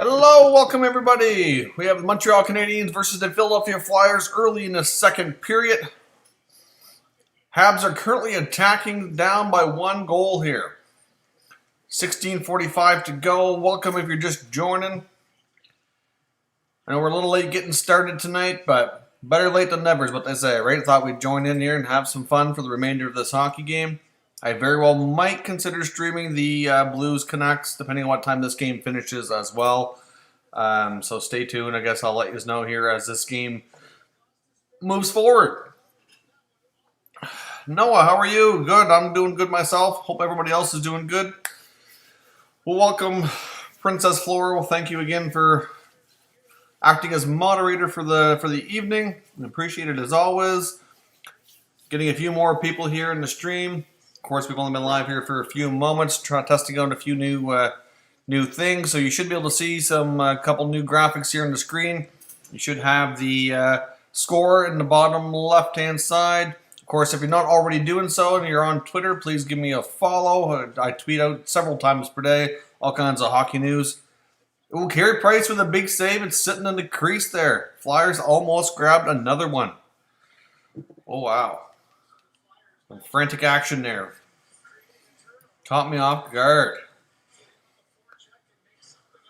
Hello, welcome everybody. We have the Montreal Canadiens versus the Philadelphia Flyers early in the second period. Habs are currently attacking down by 1 goal here. 16:45 to go. Welcome if you're just joining. I know we're a little late getting started tonight, but better late than never is what they say, right? I thought we'd join in here and have some fun for the remainder of this hockey game. I very well might consider streaming the Blues Canucks, depending on what time this game finishes as well. So stay tuned. I guess I'll let you know here as this game moves forward. Noah, how are you? Good. I'm doing good myself. Hope everybody else is doing good. Well, welcome, Princess Floral. Thank you again for acting as moderator for the evening. I appreciate it as always. Getting a few more people here in the stream. Of course, we've only been live here for a few moments, testing out a few new things. So you should be able to see some couple new graphics here on the screen. You should have the score in the bottom left-hand side. Of course, if you're not already doing so and you're on Twitter, please give me a follow. I tweet out several times per day, all kinds of hockey news. Ooh, Carey Price with a big save. It's sitting in the crease there. Flyers almost grabbed another one. Oh, wow. Some frantic action there. Caught me off guard.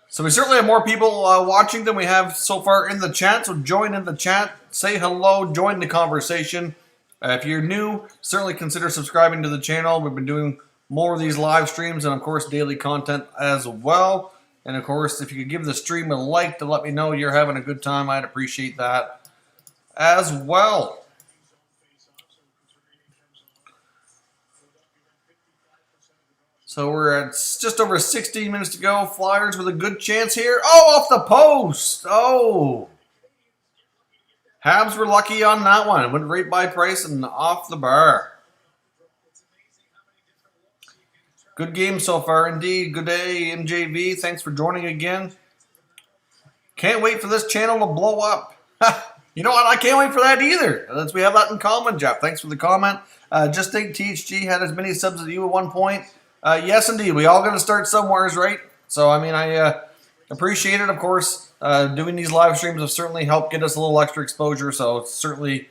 So we certainly have more people watching than we have so far in the chat. So join in the chat. Say hello. Join the conversation. If you're new, certainly consider subscribing to the channel. We've been doing more of these live streams and, of course, daily content as well. And, of course, if you could give the stream a like to let me know you're having a good time, I'd appreciate that as well. So we're at just over 16 minutes to go. Flyers with a good chance here. Oh, off the post. Oh. Habs were lucky on that one. Went right by Price and off the bar. Good game so far indeed. Good day, MJV. Thanks for joining again. Can't wait for this channel to blow up. You know what? I can't wait for that either. We have that in common, Jeff. Thanks for the comment. Just think THG had as many subs as you at one point. Yes, indeed. We all got to start somewheres, right? So, I mean, I appreciate it, of course. Doing these live streams have certainly helped get us a little extra exposure, so it's certainly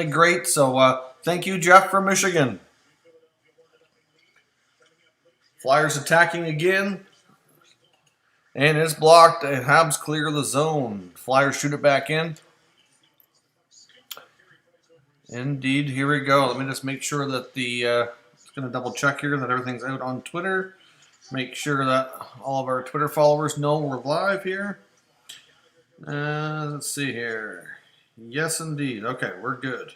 great. So, thank you, Jeff from Michigan. Flyers attacking again. And it's blocked. Habs clear the zone. Flyers shoot it back in. Indeed, here we go. Let me just make sure that just going to double check here that everything's out on Twitter. Make sure that all of our Twitter followers know we're live here. Let's see here. Yes, indeed. Okay, we're good.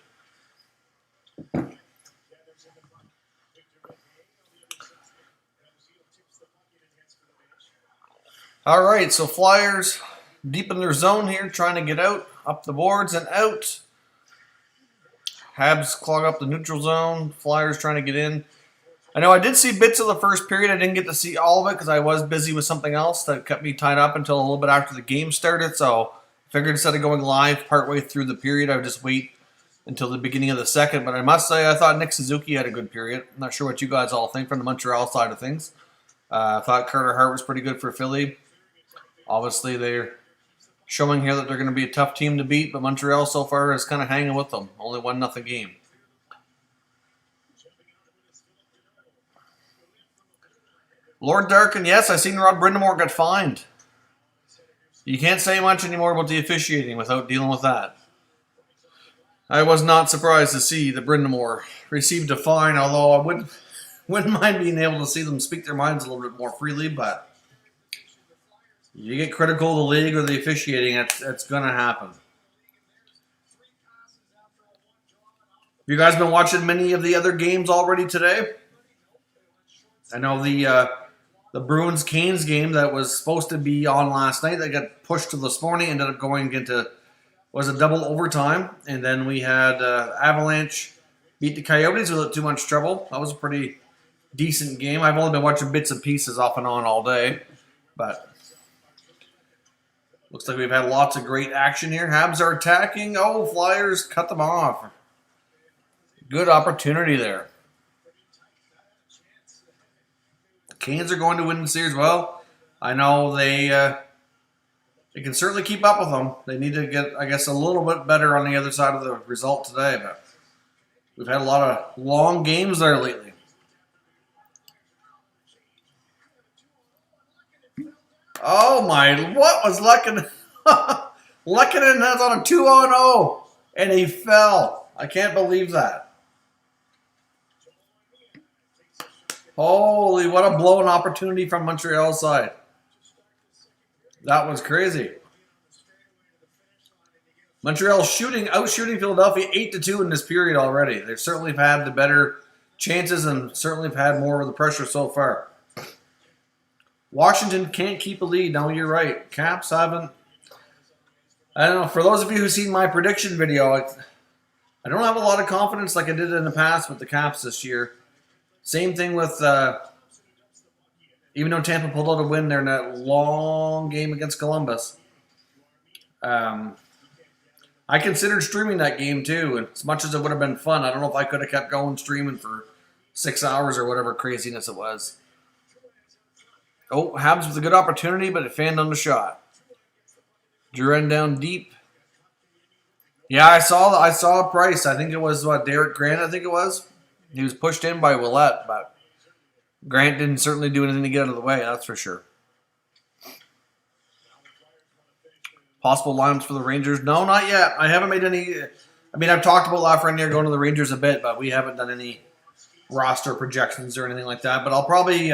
All right, so Flyers deep in their zone here, trying to get out, up the boards and out. Habs clog up the neutral zone. Flyers trying to get in. I know I did see bits of the first period. I didn't get to see all of it because I was busy with something else that kept me tied up until a little bit after the game started. So I figured instead of going live partway through the period, I would just wait until the beginning of the second. But I must say, I thought Nick Suzuki had a good period. I'm not sure what you guys all think from the Montreal side of things. I thought Carter Hart was pretty good for Philly. Obviously, they're showing here that they're going to be a tough team to beat, but Montreal so far is kind of hanging with them. Only 1-0 game. Lord Darkin, yes, I seen Rod Brindamore got fined. You can't say much anymore about the officiating without dealing with that. I was not surprised to see that Brindamore received a fine, although I wouldn't mind being able to see them speak their minds a little bit more freely, but you get critical of the league or the officiating, it's going to happen. You guys been watching many of the other games already today? I know the Bruins-Canes game that was supposed to be on last night that got pushed to this morning ended up going into, was a double overtime. And then we had Avalanche beat the Coyotes without too much trouble. That was a pretty decent game. I've only been watching bits and pieces off and on all day, but looks like we've had lots of great action here. Habs are attacking. Oh, Flyers cut them off. Good opportunity there. The Canes are going to win the series. Well, I know they They can certainly keep up with them. They need to get, I guess, a little bit better on the other side of the result today. But we've had a lot of long games there lately. Oh my, what was Lehkonen? Lehkonen has on a 2-on-0, and he fell. I can't believe that. Holy, what a blown opportunity from Montreal's side. That was crazy. Montreal outshooting Philadelphia 8-2 in this period already. They certainly have had the better chances and certainly have had more of the pressure so far. Washington can't keep a lead. No, you're right. Caps haven't. I don't know. For those of you who've seen my prediction video, I don't have a lot of confidence like I did in the past with the Caps this year. Same thing with, even though Tampa pulled out a win there in that long game against Columbus. I considered streaming that game too, and as much as it would have been fun, I don't know if I could have kept going streaming for 6 hours or whatever craziness it was. Oh, Habs with a good opportunity, but it fanned on the shot. Duran down deep. Yeah, I saw Price. I think it was Derek Grant. I think it was. He was pushed in by Willette, but Grant didn't certainly do anything to get out of the way. That's for sure. Possible lineups for the Rangers? No, not yet. I haven't made any. I mean, I've talked about Lafreniere going to the Rangers a bit, but we haven't done any roster projections or anything like that. But I'll probably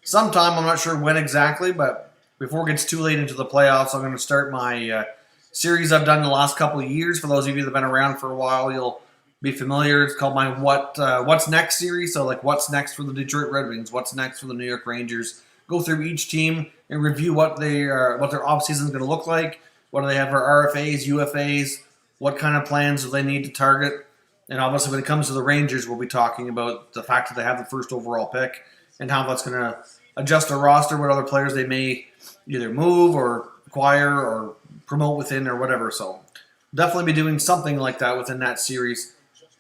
sometime. I'm not sure when exactly, but before it gets too late into the playoffs, I'm going to start my series I've done the last couple of years. For those of you that have been around for a while, you'll be familiar. It's called my What's Next series. So like what's next for the Detroit Red Wings, what's next for the New York Rangers. Go through each team and review what their offseason is going to look like. What do they have for RFAs, UFAs? What kind of plans do they need to target? And obviously when it comes to the Rangers, we'll be talking about the fact that they have the first overall pick and how that's going to adjust their roster, what other players they may either move or acquire or promote within or whatever. So definitely be doing something like that within that series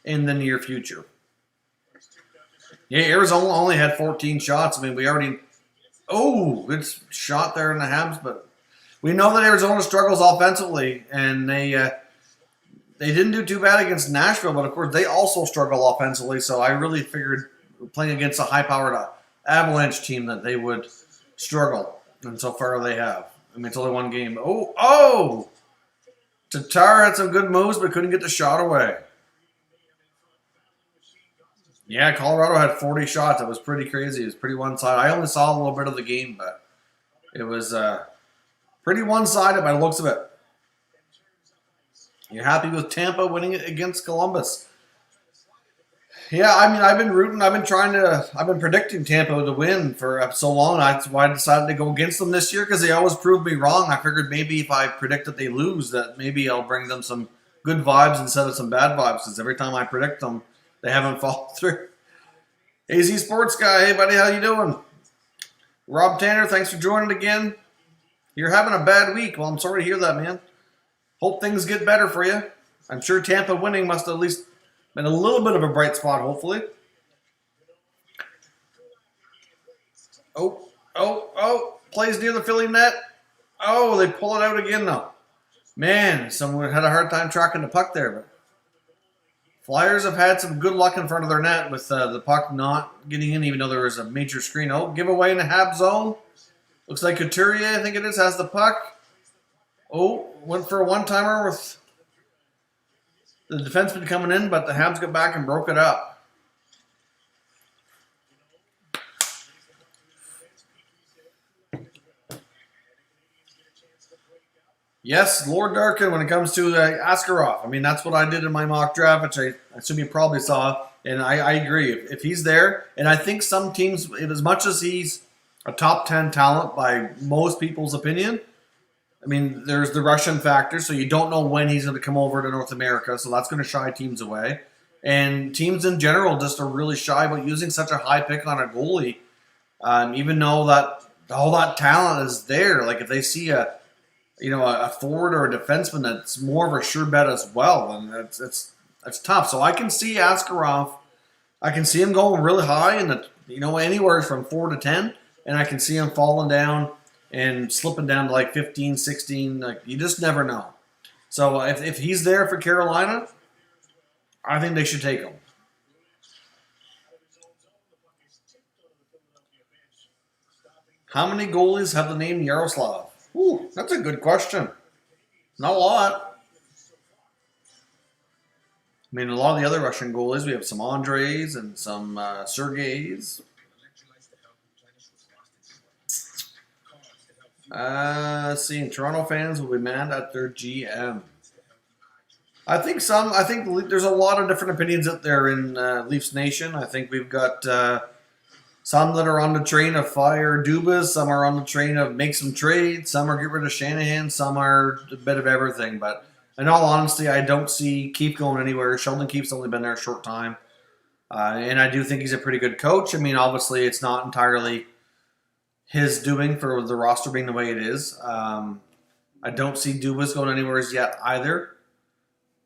in the near future. Yeah, Arizona only had 14 shots. I mean, we already... Oh, good shot there in the Habs, but we know that Arizona struggles offensively, and they didn't do too bad against Nashville, but of course they also struggle offensively, so I really figured playing against a high-powered Avalanche team that they would struggle, and so far they have. I mean, it's only one game. Oh! Tatar had some good moves, but couldn't get the shot away. Yeah, Colorado had 40 shots. It was pretty crazy. It was pretty one-sided. I only saw a little bit of the game, but it was pretty one-sided by the looks of it. You're happy with Tampa winning it against Columbus? Yeah, I mean, I've been predicting Tampa to win for so long. That's why I decided to go against them this year, because they always prove me wrong. I figured maybe if I predict that they lose, that maybe I'll bring them some good vibes instead of some bad vibes, because every time I predict them, they haven't followed through. AZ Sports Guy, hey buddy, how you doing? Rob Tanner, thanks for joining again. You're having a bad week. Well, I'm sorry to hear that, man. Hope things get better for you. I'm sure Tampa winning must have at least been a little bit of a bright spot, hopefully. Oh, plays near the Philly net. Oh, they pull it out again, though. Man, someone had a hard time tracking the puck there, but Flyers have had some good luck in front of their net with the puck not getting in, even though there was a major screen. Oh, giveaway in the Habs zone. Looks like Couturier, I think it is, has the puck. Oh, went for a one-timer with the defenseman coming in, but the Habs got back and broke it up. Yes, Lord Darkin when it comes to Askarov. I mean, that's what I did in my mock draft, which I assume you probably saw. And I agree. If he's there, and I think some teams, as much as he's a top 10 talent by most people's opinion, I mean, there's the Russian factor, so you don't know when he's going to come over to North America, so that's going to shy teams away. And teams in general just are really shy about using such a high pick on a goalie, even though that all that talent is there. Like if they see a forward or a defenseman that's more of a sure bet as well, and it's tough. So I can see Askarov. I can see him going really high in the anywhere from 4 to 10, and I can see him falling down and slipping down to like 15, 16. Like, you just never know. So if he's there for Carolina, I think they should take him. How many goalies have the name Yaroslav? Ooh, that's a good question. Not a lot. I mean, a lot of the other Russian goalies, we have some Andreys and some Sergeys. Seeing Toronto fans will be mad at their GM. I think there's a lot of different opinions out there in Leafs Nation. I think we've got some that are on the train of fire Dubas, some are on the train of make some trades, some are get rid of Shanahan, some are a bit of everything. But in all honesty, I don't see Keefe going anywhere. Sheldon Keefe's only been there a short time. And I do think he's a pretty good coach. I mean, obviously, it's not entirely his doing for the roster being the way it is. I don't see Dubas going anywhere as yet either.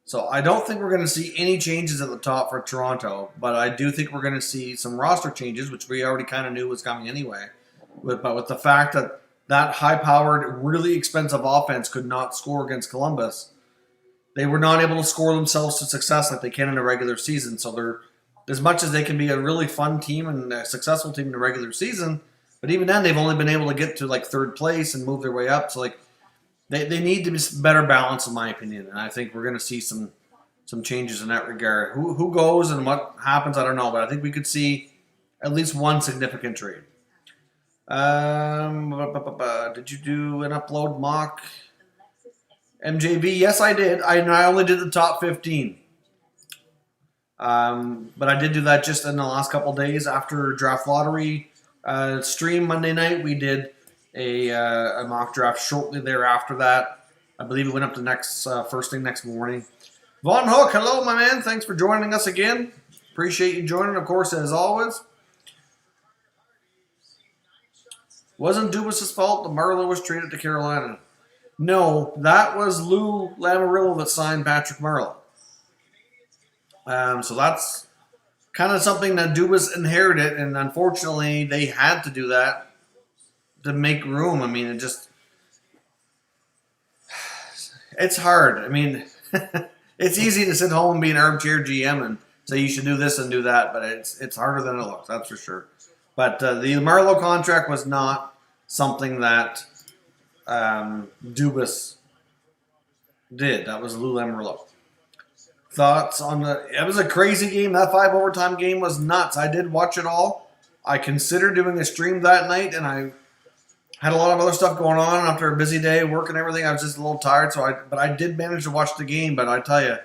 So I don't think we're going to see any changes at the top for Toronto, but I do think we're going to see some roster changes, which we already kind of knew was coming anyway. But with the fact that that high-powered, really expensive offense could not score against Columbus, they were not able to score themselves to success like they can in a regular season. So they're, as much as they can be a really fun team and a successful team in the regular season, but even then they've only been able to get to like third place and move their way up. So like, They need to be better balanced, in my opinion, and I think we're going to see some changes in that regard. Who goes and what happens, I don't know, but I think we could see at least one significant trade. Did you do an upload mock MJB? Yes, I did. I only did the top 15, but I did do that just in the last couple days after draft lottery stream Monday night. We did a mock draft shortly thereafter that. I believe it went up the first thing next morning. Von Hook, hello, my man. Thanks for joining us again. Appreciate you joining, of course, as always. Wasn't Dubas' fault that Marleau was traded to Carolina? No, that was Lou Lamoriello that signed Patrick Marleau. So that's kind of something that Dubas inherited, and unfortunately, they had to do that to make room. I mean, it's hard. I mean, it's easy to sit home and be an armchair GM and say you should do this and do that, but it's harder than it looks, that's for sure. But the Marleau contract was not something that Dubas did. That was Lou Lamoriello. Thoughts on it was a crazy game. That 5 overtime game was nuts. I did watch it all. I considered doing a stream that night, and I had a lot of other stuff going on after a busy day, work and everything. I was just a little tired, but I did manage to watch the game. But I tell you,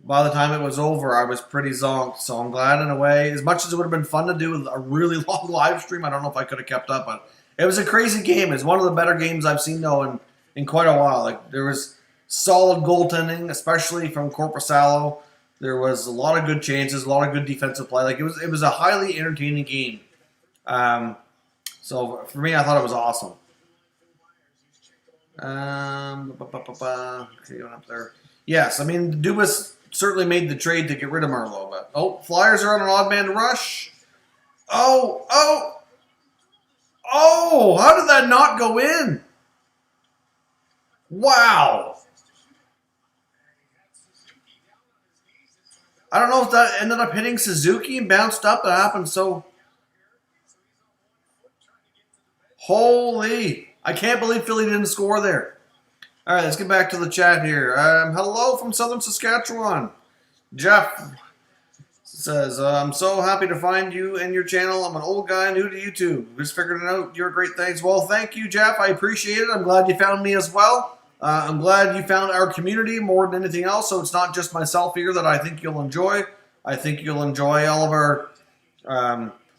by the time it was over, I was pretty zonked. So I'm glad in a way. As much as it would have been fun to do a really long live stream, I don't know if I could have kept up. But it was a crazy game. It's one of the better games I've seen though in quite a while. Like, there was solid goaltending, especially from Korpisalo. There was a lot of good chances, a lot of good defensive play. Like, it was a highly entertaining game. So for me, I thought it was awesome. Okay, going up there. Yes, I mean, Dubas certainly made the trade to get rid of Marleau. But Flyers are on an odd man rush. Oh! How did that not go in? Wow! I don't know if that ended up hitting Suzuki and bounced up. That happened so. Holy! I can't believe Philly didn't score there. All right, let's get back to the chat here. Hello from Southern Saskatchewan. Jeff says, I'm so happy to find you and your channel. I'm an old guy new to YouTube. Just figured it out. You're great. Thanks. Well, thank you, Jeff. I appreciate it. I'm glad you found me as well. I'm glad you found our community more than anything else. So it's not just myself here that I think you'll enjoy. I think you'll enjoy all of our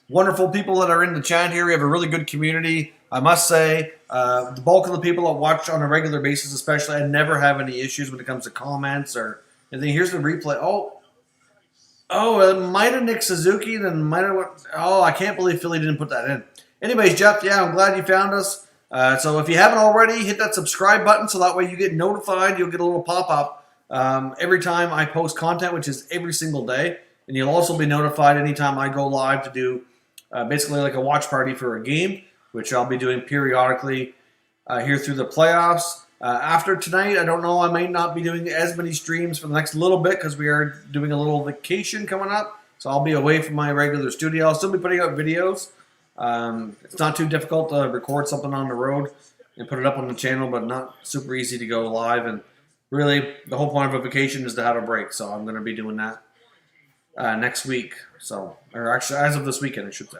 wonderful people that are in the chat here. We have a really good community. I must say, the bulk of the people that watch on a regular basis, especially, I never have any issues when it comes to comments or anything. Here's the replay. It might have Nick Suzuki, then might have. I can't believe Philly didn't put that in. Anyways, Jeff, yeah, I'm glad you found us. So if you haven't already, hit that subscribe button so that way you get notified. You'll get a little pop-up every time I post content, which is every single day. And you'll also be notified anytime I go live to do basically like a watch party for a game, which I'll be doing periodically here through the playoffs. After tonight, I don't know. I might not be doing as many streams for the next little bit because we are doing a little vacation coming up. So I'll be away from my regular studio. I'll still be putting out videos. It's not too difficult to record something on the road and put it up on the channel, but not super easy to go live. And really, the whole point of a vacation is to have a break. So I'm going to be doing that next week. So, or actually, as of this weekend, I should say.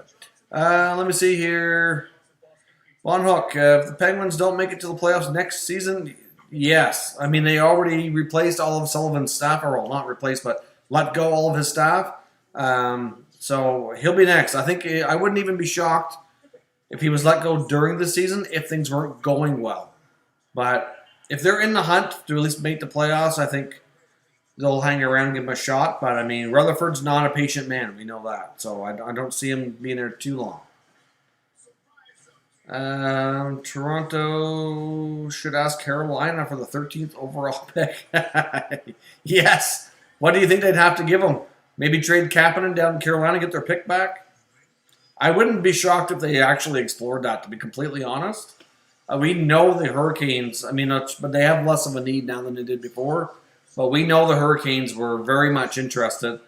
Let me see here. Von Hook, if the Penguins don't make it to the playoffs next season, yes. I mean, they already replaced all of Sullivan's staff, or well, not replaced, but let go all of his staff. So he'll be next. I think I wouldn't even be shocked if he was let go during the season if things weren't going well. But if they're in the hunt to at least make the playoffs, I think they'll hang around and give him a shot. But, I mean, Rutherford's not a patient man. We know that. So I don't see him being there too long. Toronto should ask Carolina for the 13th overall pick. Yes. What do you think they'd have to give him? Maybe trade Kapanen down in Carolina and get their pick back? I wouldn't be shocked if they actually explored that, to be completely honest. We know the Hurricanes, but they have less of a need now than they did before. But we know the Hurricanes were very much interested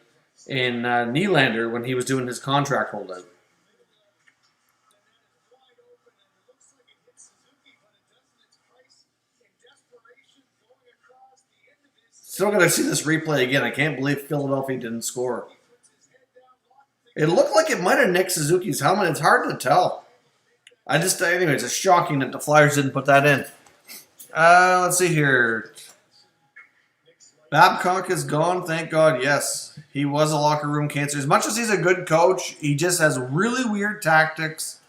in Nylander when he was doing his contract holdout. Still got to see this replay again. I can't believe Philadelphia didn't score. It looked like it might have nicked Suzuki's helmet. It's hard to tell. Anyways, it's shocking that the Flyers didn't put that in. Let's see here. Babcock is gone, thank God. Yes, he was a locker room cancer. As much as he's a good coach, he just has really weird tactics,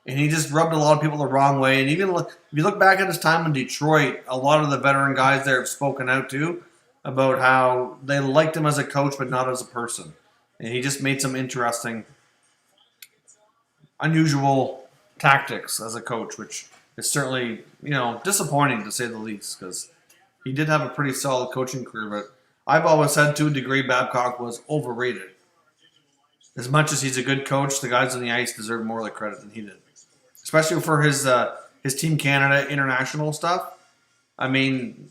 and he just rubbed a lot of people the wrong way. And even if you look back at his time in Detroit, a lot of the veteran guys there have spoken out too about how they liked him as a coach but not as a person. And he just made some interesting, unusual tactics as a coach, which is certainly, disappointing to say the least, because he did have a pretty solid coaching career. But I've always said, to a degree, Babcock was overrated. As much as he's a good coach, the guys on the ice deserve more of the credit than he did, especially for his Team Canada international stuff. I mean,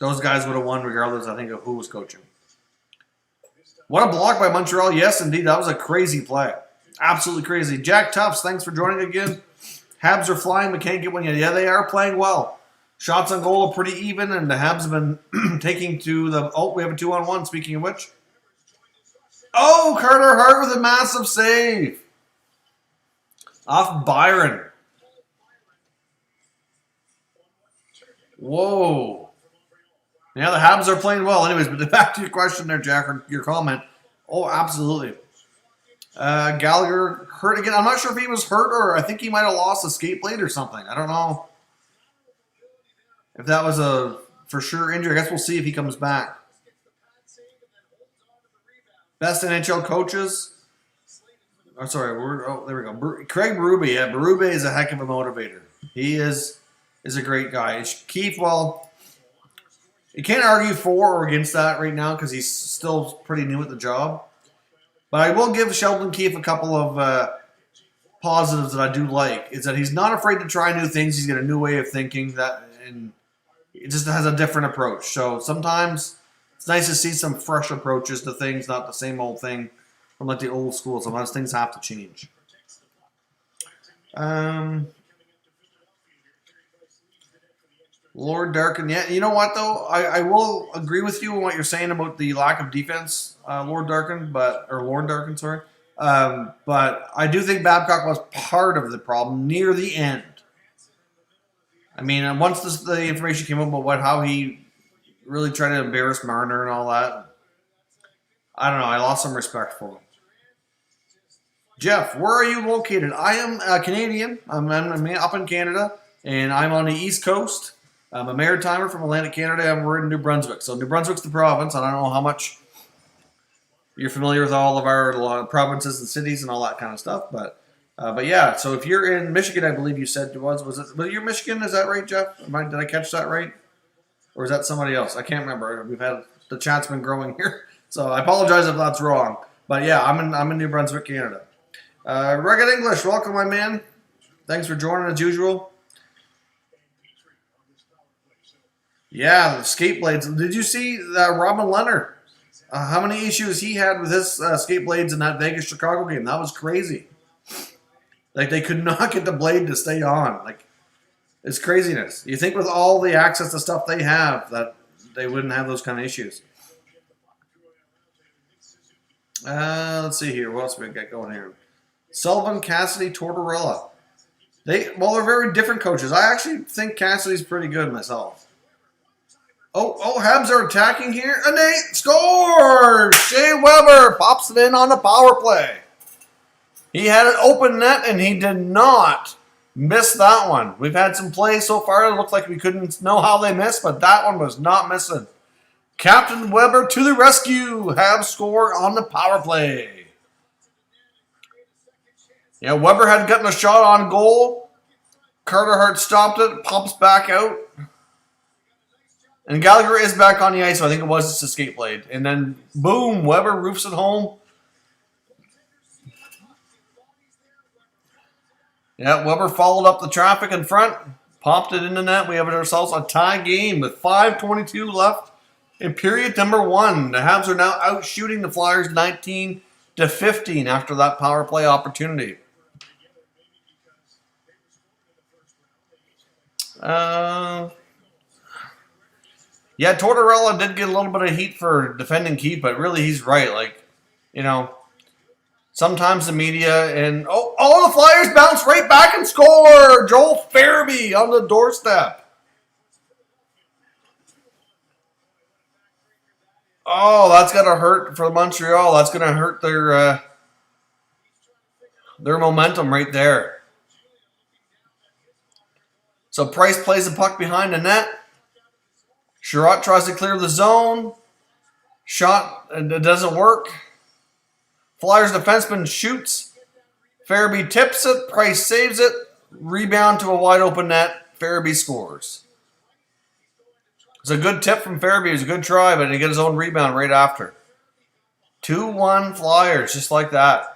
those guys would have won regardless, I think, of who was coaching. What a block by Montreal. Yes, indeed. That was a crazy play. Absolutely crazy. Jack Tufts, thanks for joining again. Habs are flying, but can't get one yet. Yeah, they are playing well. Shots on goal are pretty even, and the Habs have been taking to the... Oh, we have a 2-on-1, speaking of which. Oh, Carter Hart with a massive save. Off Byron. Whoa. Yeah, the Habs are playing well. Anyways, but back to your question there, Jack, or your comment. Oh, absolutely. Gallagher hurt again. I'm not sure if he was hurt or I think he might have lost a skate blade or something. I don't know if that was a for sure injury. I guess we'll see if he comes back. Best NHL coaches. Oh, sorry. There we go. Craig Berube. Yeah, Berube is a heck of a motivator. He is a great guy. Keefe, well... You can't argue for or against that right now because he's still pretty new at the job. But I will give Sheldon Keefe a couple of positives that I do like. Is that he's not afraid to try new things. He's got a new way of thinking and it just has a different approach. So sometimes it's nice to see some fresh approaches to things, not the same old thing from like the old school. Sometimes things have to change. Lord Darkin, yeah. You know what, though? I will agree with you on what you're saying about the lack of defense, Lord Darkin, sorry. But I do think Babcock was part of the problem near the end. I mean, once the information came up about how he really tried to embarrass Marner and all that, I don't know. I lost some respect for him. Jeff, where are you located? I am Canadian. I'm up in Canada, and I'm on the East Coast. I'm a maritimer from Atlantic Canada, and we're in New Brunswick. So New Brunswick's the province. I don't know how much you're familiar with all of our provinces and cities and all that kind of stuff, but yeah. So if you're in Michigan, I believe you said was you're Michigan? Is that right, Jeff? Did I catch that right, or is that somebody else? I can't remember. The chat's been growing here, so I apologize if that's wrong. But yeah, I'm in New Brunswick, Canada. Rugged English, welcome, my man. Thanks for joining as usual. Yeah, the skate blades. Did you see Robin Leonard? How many issues he had with his skate blades in that Vegas-Chicago game? That was crazy. Like, they could not get the blade to stay on. Like, it's craziness. You think with all the access to stuff they have that they wouldn't have those kind of issues. Let's see here. What else we got going here? Sullivan, Cassidy, Tortorella. They're very different coaches. I actually think Cassidy's pretty good myself. Oh, Habs are attacking here. And they score! Shea Weber pops it in on the power play. He had an open net, and he did not miss that one. We've had some plays so far. It looked like we couldn't know how they missed, but that one was not missing. Captain Weber to the rescue. Habs score on the power play. Yeah, Weber had gotten a shot on goal. Carter Hart stopped it, pumps back out. And Gallagher is back on the ice, so I think it was just a skate blade. And then, boom, Weber roofs it home. Yeah, Weber followed up the traffic in front, popped it in the net. We have ourselves a tie game with 5:22 left in period number 1. The Habs are now out shooting the Flyers 19-15 after that power play opportunity. Yeah, Tortorella did get a little bit of heat for defending Keith, but really he's right. Like, you know, sometimes the media and the Flyers bounce right back and score. Joel Farabee on the doorstep. Oh, that's gonna hurt for Montreal. That's gonna hurt their momentum right there. So Price plays the puck behind the net. Sherratt tries to clear the zone. Shot, it doesn't work. Flyers defenseman shoots. Farabee tips it. Price saves it. Rebound to a wide open net. Farabee scores. It's a good tip from Farabee. It was a good try, but he gets his own rebound right after. 2-1 Flyers, just like that.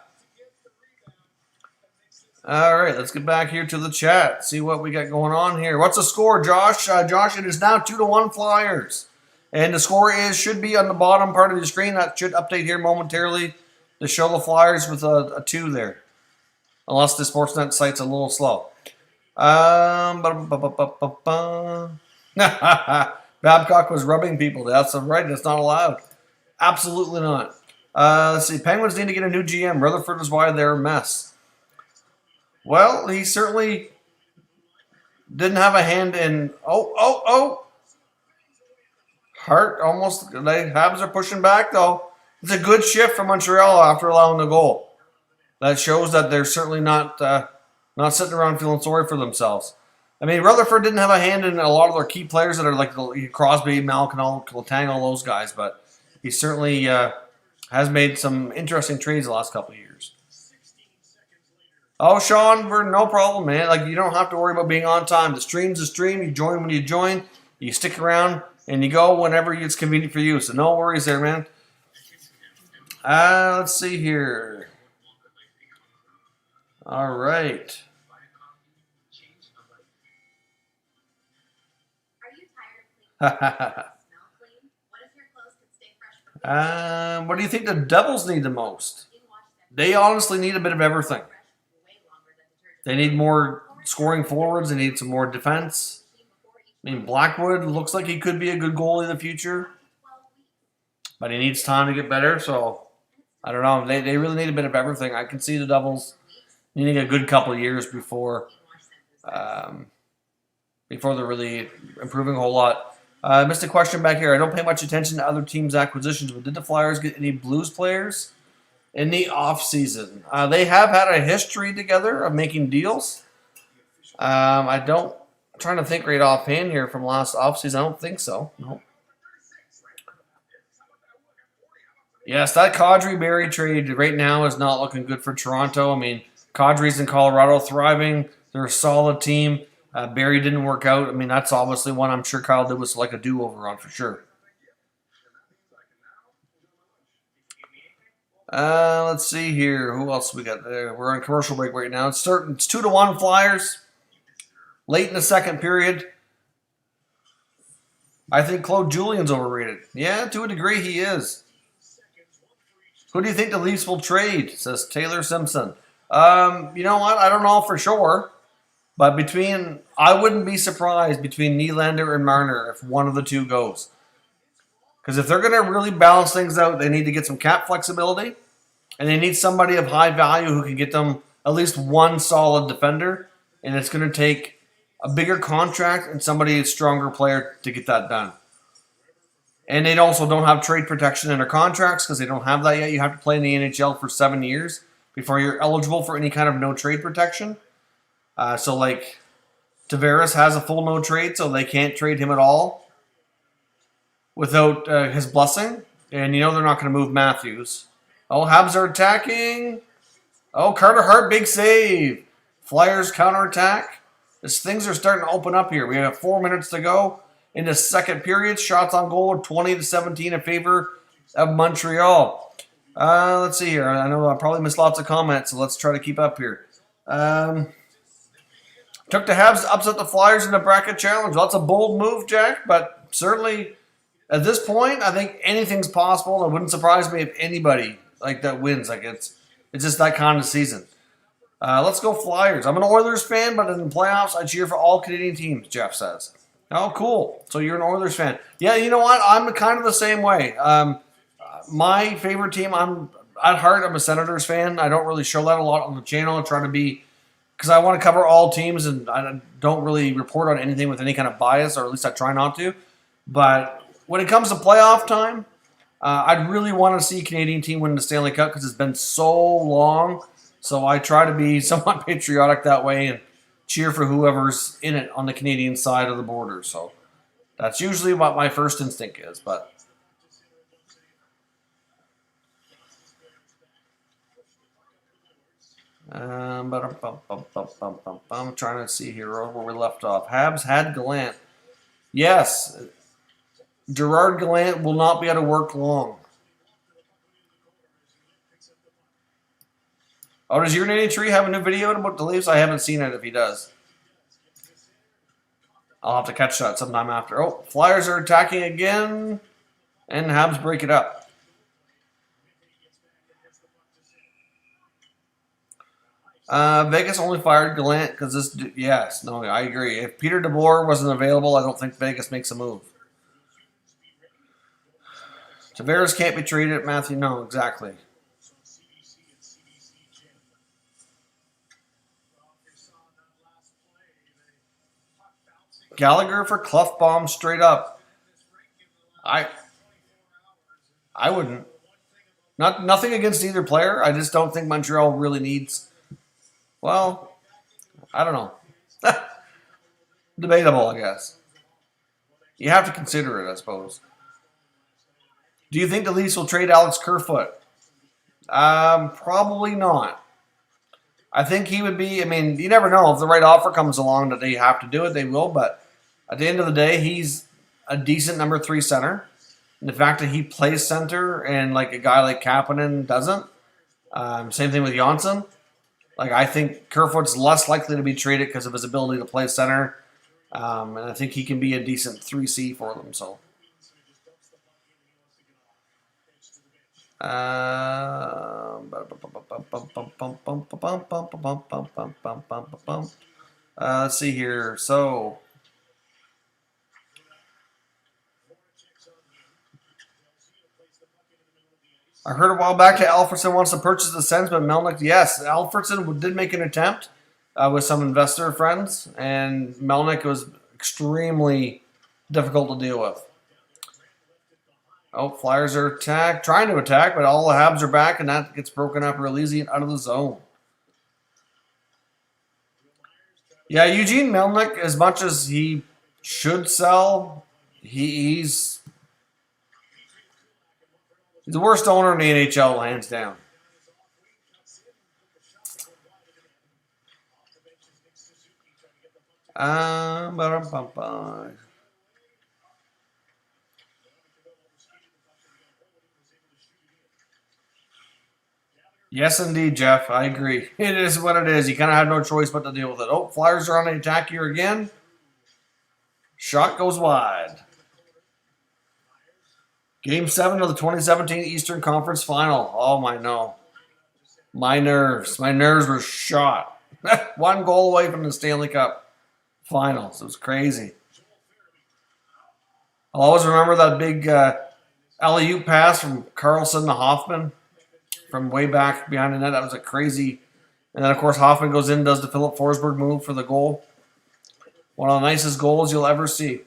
All right, let's get back here to the chat. See what we got going on here. What's the score, Josh? Josh, it is now 2-1 Flyers. And the score should be on the bottom part of the screen. That should update here momentarily to show the Flyers with a 2 there. Unless the Sportsnet site's a little slow. Babcock was rubbing people. That's right. That's not allowed. Absolutely not. Let's see. Penguins need to get a new GM. Rutherford is why they're a mess. Well, he certainly didn't have a hand in... Hart almost... The Habs are pushing back, though. It's a good shift from Montreal after allowing the goal. That shows that they're certainly not sitting around feeling sorry for themselves. I mean, Rutherford didn't have a hand in a lot of their key players that are like Crosby, Malkin, Letang, all those guys, but he certainly has made some interesting trades the last couple of years. Oh, Sean, we're no problem, man. Like, you don't have to worry about being on time. The stream's a stream. You join when you join. You stick around, and you go whenever it's convenient for you. So no worries there, man. Let's see here. All right. What do you think the Devils need the most? They honestly need a bit of everything. They need more scoring forwards. They need some more defense. I mean, Blackwood looks like he could be a good goalie in the future. But he needs time to get better, so I don't know. They really need a bit of everything. I can see the Devils needing a good couple of years before they're really improving a whole lot. I missed a question back here. I don't pay much attention to other teams' acquisitions, but did the Flyers get any Blues players in the offseason? They have had a history together of making deals. I'm trying to think right offhand here from last offseason. I don't think so. No. Yes, that Kadri-Barrie trade right now is not looking good for Toronto. I mean, Kadri's in Colorado thriving. They're a solid team. Barrie didn't work out. I mean, that's obviously one I'm sure Kyle did was like a do-over on for sure. Let's see here. Who else we got there? We're on commercial break right now. It's 2-1 Flyers. Late in the second period. I think Claude Julien's overrated. Yeah, to a degree he is. Who do you think the Leafs will trade? Says Taylor Simpson. You know what? I don't know for sure. But I wouldn't be surprised between Nylander and Marner if one of the two goes. Because if they're going to really balance things out, they need to get some cap flexibility. And they need somebody of high value who can get them at least one solid defender. And it's going to take a bigger contract and somebody a stronger player to get that done. And they also don't have trade protection in their contracts because they don't have that yet. You have to play in the NHL for 7 years before you're eligible for any kind of no trade protection. So Tavares has a full no trade, so they can't trade him at all without his blessing. And they're not going to move Matthews. Oh, Habs are attacking. Oh, Carter Hart, big save. Flyers counterattack. Things are starting to open up here. We have 4 minutes to go in the second period. Shots on goal are 20-17 in favor of Montreal. Let's see here. I know I probably missed lots of comments, so let's try to keep up here. Took the Habs to upset the Flyers in the bracket challenge. That's a bold move, Jack, but certainly at this point, I think anything's possible. It wouldn't surprise me if anybody that wins. It's just that kind of season. Let's go Flyers. I'm an Oilers fan, but in the playoffs, I cheer for all Canadian teams, Jeff says. Oh, cool. So you're an Oilers fan. Yeah, you know what? I'm kind of the same way. My favorite team, at heart, I'm a Senators fan. I don't really show that a lot on the channel. I try to be, because I want to cover all teams, and I don't really report on anything with any kind of bias, or at least I try not to. But when it comes to playoff time, I'd really want to see a Canadian team win the Stanley Cup because it's been so long. So I try to be somewhat patriotic that way and cheer for whoever's in it on the Canadian side of the border. So that's usually what my first instinct is. But I'm trying to see here where we left off. Habs had Gallant. Yes, Gerard Gallant will not be able to work long. Oh, does your Nanny Tree have a new video about the Leafs? I haven't seen it if he does. I'll have to catch that sometime after. Oh, Flyers are attacking again, and Habs break it up. Vegas only fired Gallant because this... Yes, no, I agree. If Peter DeBoer wasn't available, I don't think Vegas makes a move. Tavares can't be traded, Matthew. No, exactly. Gallagher for Clefbaum straight up. I wouldn't. Nothing against either player. I just don't think Montreal really needs. Well, I don't know. Debatable, I guess. You have to consider it, I suppose. Do you think the Leafs will trade Alex Kerfoot? Probably not. I think he would be, you never know. If the right offer comes along that they have to do it, they will. But at the end of the day, he's a decent number 3 center. And the fact that he plays center and a guy like Kapanen doesn't. Same thing with Janssen. I think Kerfoot's less likely to be traded because of his ability to play center. And I think he can be a decent 3C for them. So. Let's see here. So I heard a while back that Alfredsson wants to purchase the Sens, but Melnyk, yes, Alfredsson did make an attempt with some investor friends, and Melnyk was extremely difficult to deal with. Oh, Flyers are trying to attack, but all the Habs are back, and that gets broken up real easy and out of the zone. Yeah, Eugene Melnyk, as much as he should sell, he's the worst owner in the NHL, hands down. Yes, indeed, Jeff. I agree. It is what it is. You kind of have no choice but to deal with it. Oh, Flyers are on the attack here again. Shot goes wide. Game 7 of the 2017 Eastern Conference Final. Oh, no. My nerves. My nerves were shot. 1 goal away from the Stanley Cup Finals. It was crazy. I'll always remember that big alley-oop pass from Carlson to Hoffman from way back behind the net. That was a crazy... And then, of course, Hoffman goes in and does the Philip Forsberg move for the goal. One of the nicest goals you'll ever see.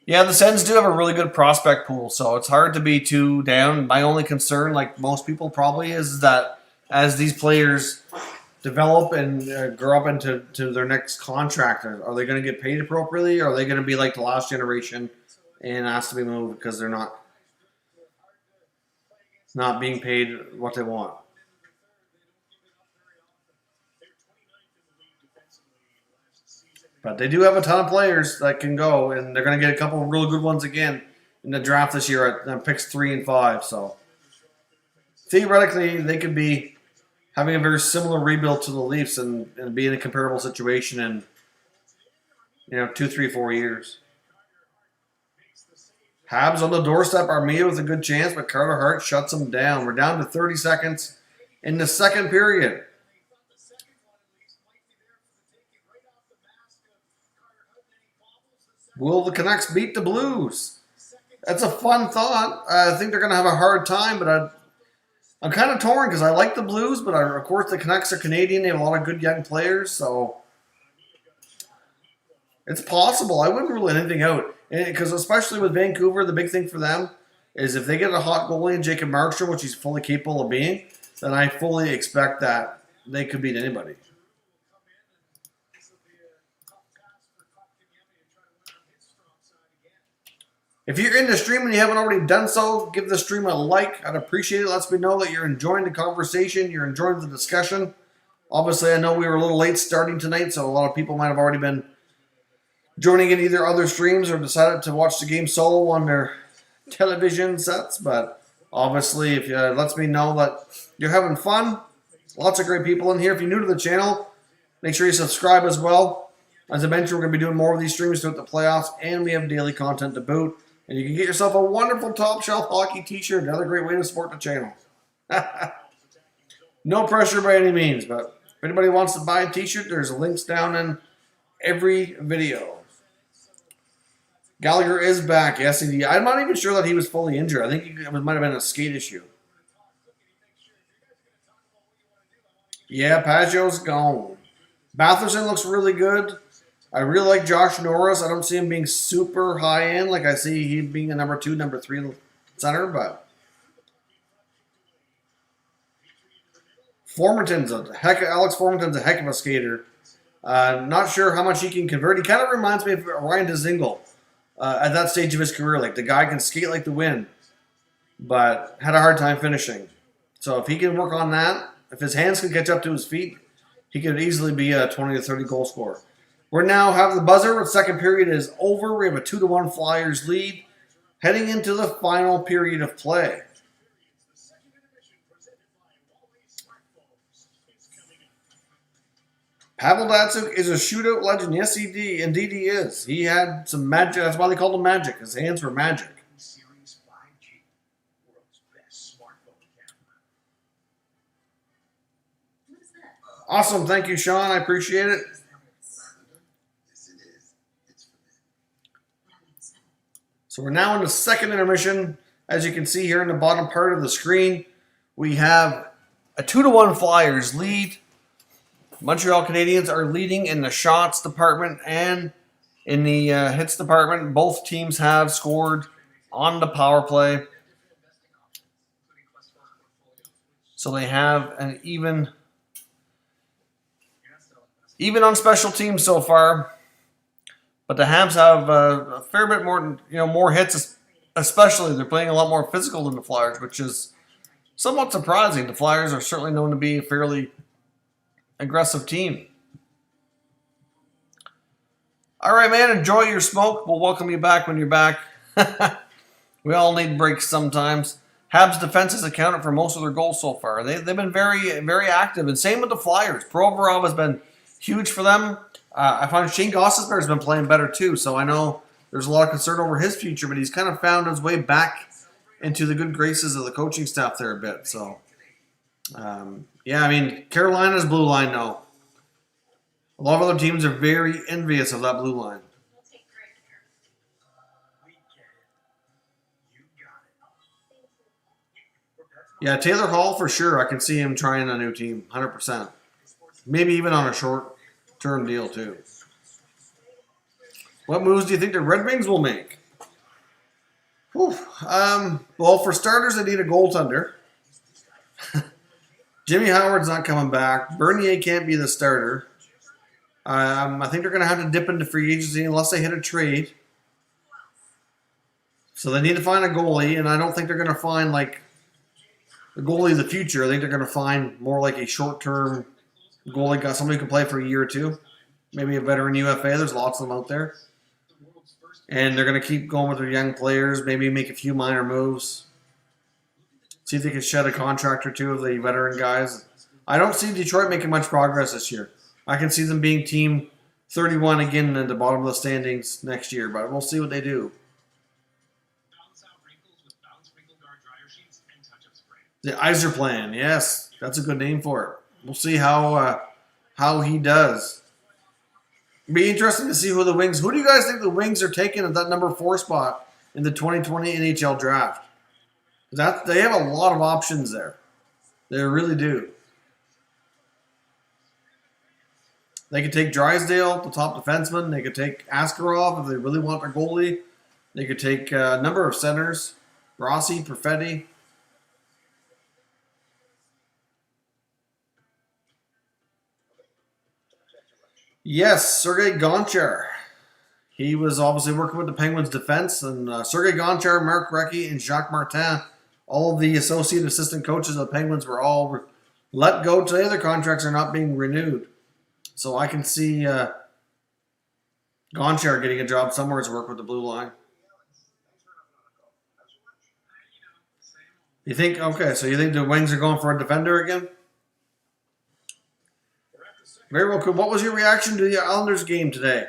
Yeah, the Sens do have a really good prospect pool, so it's hard to be too down. My only concern, like most people probably, is that as these players develop and grow up into their next contract, are they going to get paid appropriately, or are they going to be like the last generation and asked to be moved because they're not being paid what they want? But they do have a ton of players that can go, and they're going to get a couple of really good ones again in the draft this year at picks 3 and 5. So theoretically, they could be having a very similar rebuild to the Leafs and be in a comparable situation in 2, 3, 4 years. Habs on the doorstep. Armia with a good chance, but Carter Hart shuts them down. We're down to 30 seconds in the second period. Will the Canucks beat the Blues? That's a fun thought. I think they're going to have a hard time, but I'm kind of torn because I like the Blues, but of course the Canucks are Canadian. They have a lot of good young players, so it's possible. I wouldn't rule anything out because especially with Vancouver, the big thing for them is if they get a hot goalie in Jacob Markstrom, which he's fully capable of being, then I fully expect that they could beat anybody. If you're in the stream and you haven't already done so, give the stream a like. I'd appreciate it. Lets me know that you're enjoying the conversation, you're enjoying the discussion. Obviously, I know we were a little late starting tonight, so a lot of people might have already been joining in either other streams or decided to watch the game solo on their television sets. But obviously, if it lets me know that you're having fun, lots of great people in here. If you're new to the channel, make sure you subscribe as well. As I mentioned, we're going to be doing more of these streams throughout the playoffs, and we have daily content to boot. And you can get yourself a wonderful Top Shelf Hockey t-shirt. Another great way to support the channel. No pressure by any means, but if anybody wants to buy a t-shirt, there's links down in every video. Gallagher is back. Yes, indeed. I'm not even sure that he was fully injured. I think it might have been a skate issue. Yeah, Pageau's gone. Batherson looks really good. I really like Josh Norris. I don't see him being super high-end. Like I see him being a number 2, number 3 center, but Alex Formenton's a heck of a skater. Not sure how much he can convert. He kind of reminds me of Ryan Dzingel at that stage of his career. Like the guy can skate like the wind, but had a hard time finishing. So if he can work on that, if his hands can catch up to his feet, he could easily be a 20 to 30 goal scorer. We now have the buzzer. The second period is over. We have a 2-1 Flyers lead heading into the final period of play. Pavel Datsyuk is a shootout legend. Yes, indeed he is. He had some magic. That's why they called him Magic. His hands were magic. Awesome. Thank you, Sean. I appreciate it. So we're now in the second intermission. As you can see here in the bottom part of the screen, we have a 2-1 Flyers lead. Montreal Canadiens are leading in the shots department and in the hits department. Both teams have scored on the power play. So they have an even on special teams so far. But the Habs have a fair bit more, more hits, especially. They're playing a lot more physical than the Flyers, which is somewhat surprising. The Flyers are certainly known to be a fairly aggressive team. All right, man, enjoy your smoke. We'll welcome you back when you're back. We all need breaks sometimes. Habs defense has accounted for most of their goals so far. They've been very, very active. And same with the Flyers. Provorov has been huge for them. I find Shane Gostisbehere has been playing better too. So I know there's a lot of concern over his future, but he's kind of found his way back into the good graces of the coaching staff there a bit. So, yeah, I mean, Carolina's blue line, no. A lot of other teams are very envious of that blue line. Yeah, Taylor Hall for sure. I can see him trying a new team, 100%. Maybe even on a short-term deal too. What moves do you think the Red Wings will make? Whew. Well, for starters, they need a goaltender. Jimmy Howard's not coming back. Bernier can't be the starter. I think they're going to have to dip into free agency unless they hit a trade. So they need to find a goalie, and I don't think they're going to find like the goalie of the future. I think they're going to find more like a short-term goalie, got somebody who can play for a year or two. Maybe a veteran UFA. There's lots of them out there. And they're going to keep going with their young players, maybe make a few minor moves. See if they can shed a contract or two of the veteran guys. I don't see Detroit making much progress this year. I can see them being team 31 again at the bottom of the standings next year, but we'll see what they do. The Iser plan, yes, that's a good name for it. We'll see how he does. Be interesting to see who the Wings. Who do you guys think the Wings are taking at that number 4 spot in the 2020 NHL draft? They have a lot of options there. They really do. They could take Drysdale, the top defenseman. They could take Askarov if they really want their goalie. They could take a number of centers. Rossi, Perfetti. Yes, Sergei Gonchar. He was obviously working with the Penguins' defense, and Sergei Gonchar, Mark Recchi, and Jacques Martin, all of the associate assistant coaches of the Penguins were all let go today. Their contracts are not being renewed. So I can see Gonchar getting a job somewhere to work with the blue line. You think the Wings are going for a defender again? Very well cool. What was your reaction to the Islanders game today?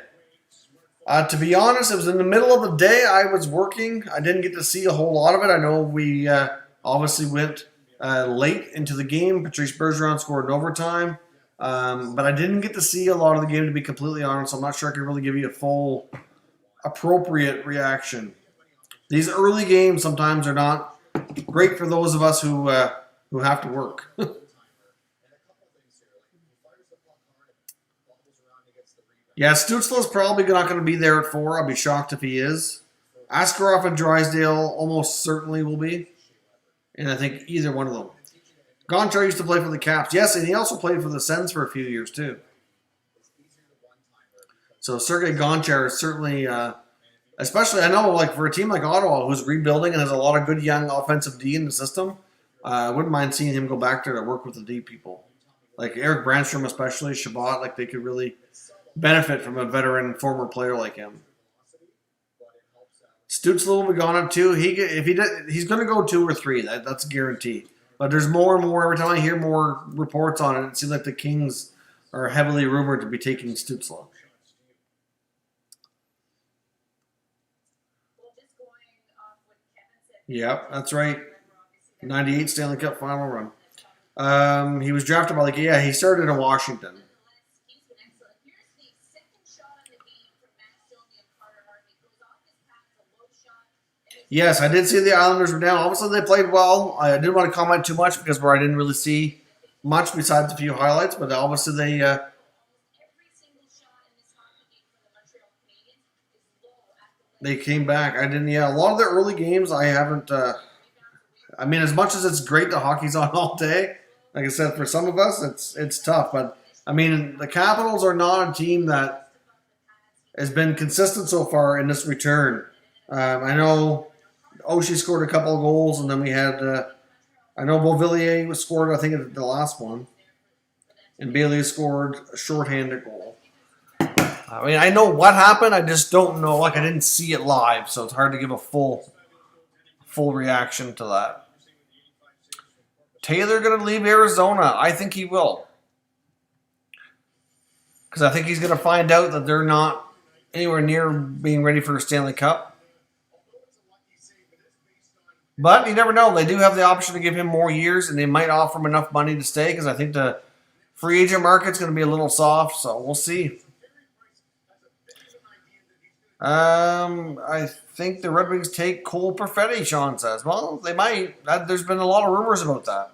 To be honest, it was in the middle of the day. I was working. I didn't get to see a whole lot of it. I know we obviously went late into the game. Patrice Bergeron scored in overtime. But I didn't get to see a lot of the game, to be completely honest. I'm not sure I can really give you a full, appropriate reaction. These early games sometimes are not great for those of us who have to work. Yeah, Stützle's probably not going to be there at 4. I'll be shocked if he is. Askarov and Drysdale almost certainly will be. And I think either one of them. Gonchar used to play for the Caps. Yes, and he also played for the Sens for a few years too. So Sergei Gonchar is certainly, especially, I know, like for a team like Ottawa who's rebuilding and has a lot of good young offensive D in the system, I wouldn't mind seeing him go back there to work with the D people. Like Eric Brandstrom especially, Shabbat, like they could really benefit from a veteran former player like him. Stützle will be gone at 2. He's going to go 2 or 3. That's a guarantee. But there's more and more. Every time I hear more reports on it seems like the Kings are heavily rumored to be taking Stützle. Yep, that's right. 98 Stanley Cup final run. He was drafted by he started in Washington. Yes, I did see the Islanders were down. Obviously, they played well. I didn't want to comment too much because I didn't really see much besides a few highlights. But obviously, they came back. I didn't. Yeah, a lot of the early games I haven't. I mean, as much as it's great that hockey's on all day, like I said, for some of us, it's tough. But I mean, the Capitals are not a team that has been consistent so far in this return. I know Oshie scored a couple of goals, and then we had, I know Beauvillier scored, I think, the last one. And Bailey scored a shorthanded goal. I mean, I know what happened. I just don't know. Like, I didn't see it live, so it's hard to give a full reaction to that. Taylor going to leave Arizona. I think he will. Because I think he's going to find out that they're not anywhere near being ready for a Stanley Cup. But you never know. They do have the option to give him more years, and they might offer him enough money to stay because I think the free agent market's going to be a little soft, so we'll see. I think the Red Wings take Cole Perfetti, Sean says. Well, they might. There's been a lot of rumors about that.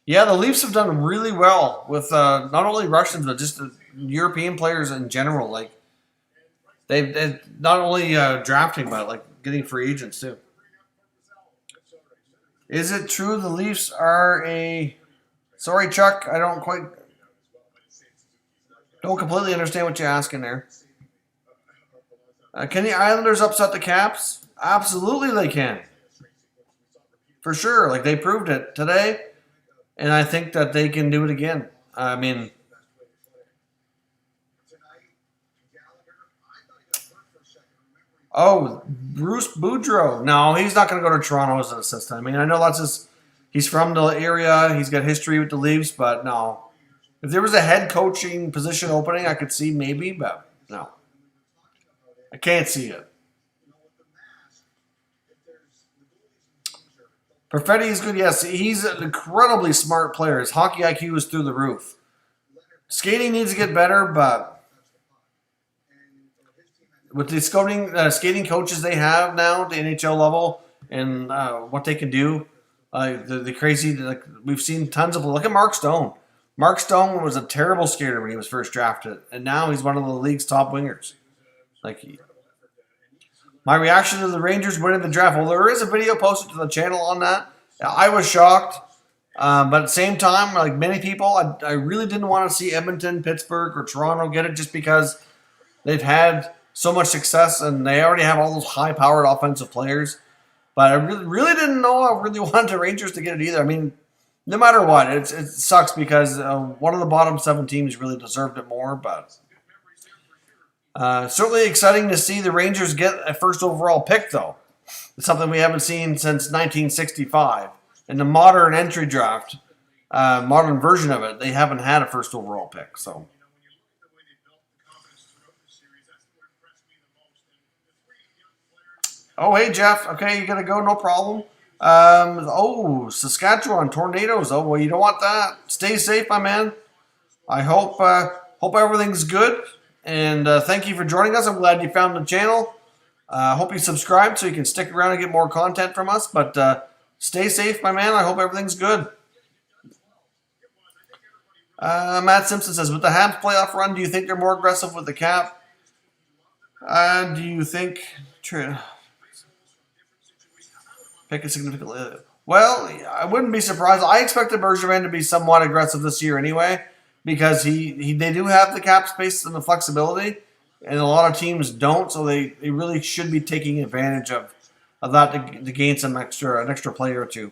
Yeah, the Leafs have done really well with not only Russians, but just the European players in general. Like, they've not only drafting, but like getting free agents too. Is it true the Leafs are a... Sorry, Chuck, I don't completely understand what you're asking there. Can the Islanders upset the Caps? Absolutely they can. For sure. Like, they proved it today, and I think that they can do it again. I mean... Oh, Bruce Boudreau. No, he's not going to go to Toronto as an assistant. I mean, I know that's his... He's from the area. He's got history with the Leafs, but no. If there was a head coaching position opening, I could see maybe, but no. I can't see it. Perfetti is good, yes. He's an incredibly smart player. His hockey IQ is through the roof. Skating needs to get better, but with the skating coaches they have now at the NHL level and what they can do, the crazy, like, we've seen tons of... Look at Mark Stone. Mark Stone was a terrible skater when he was first drafted, and now he's one of the league's top wingers. Like, my reaction to the Rangers winning the draft. Well, there is a video posted to the channel on that. I was shocked, but at the same time, like many people, I really didn't want to see Edmonton, Pittsburgh, or Toronto get it just because they've had so much success and they already have all those high-powered offensive players. But I really didn't know I really wanted the Rangers to get it either. I mean, no matter what, it sucks because one of the bottom 7 teams really deserved it more. But certainly exciting to see the Rangers get a first overall pick, though. It's something we haven't seen since 1965. In the modern entry draft, modern version of it, they haven't had a first overall pick. So. Oh, hey, Jeff. Okay, you got to go. No problem. Saskatchewan tornadoes. Oh, well, you don't want that. Stay safe, my man. I hope everything's good. And thank you for joining us. I'm glad you found the channel. Hope you subscribe so you can stick around and get more content from us. But stay safe, my man. I hope everything's good. Matt Simpson says, with the Habs playoff run, do you think they're more aggressive with the cap? Do you think... Pick a significantly... Well, I wouldn't be surprised. I expected Bergevin to be somewhat aggressive this year anyway, because they do have the cap space and the flexibility, and a lot of teams don't, so they really should be taking advantage of that to gain an extra player or two.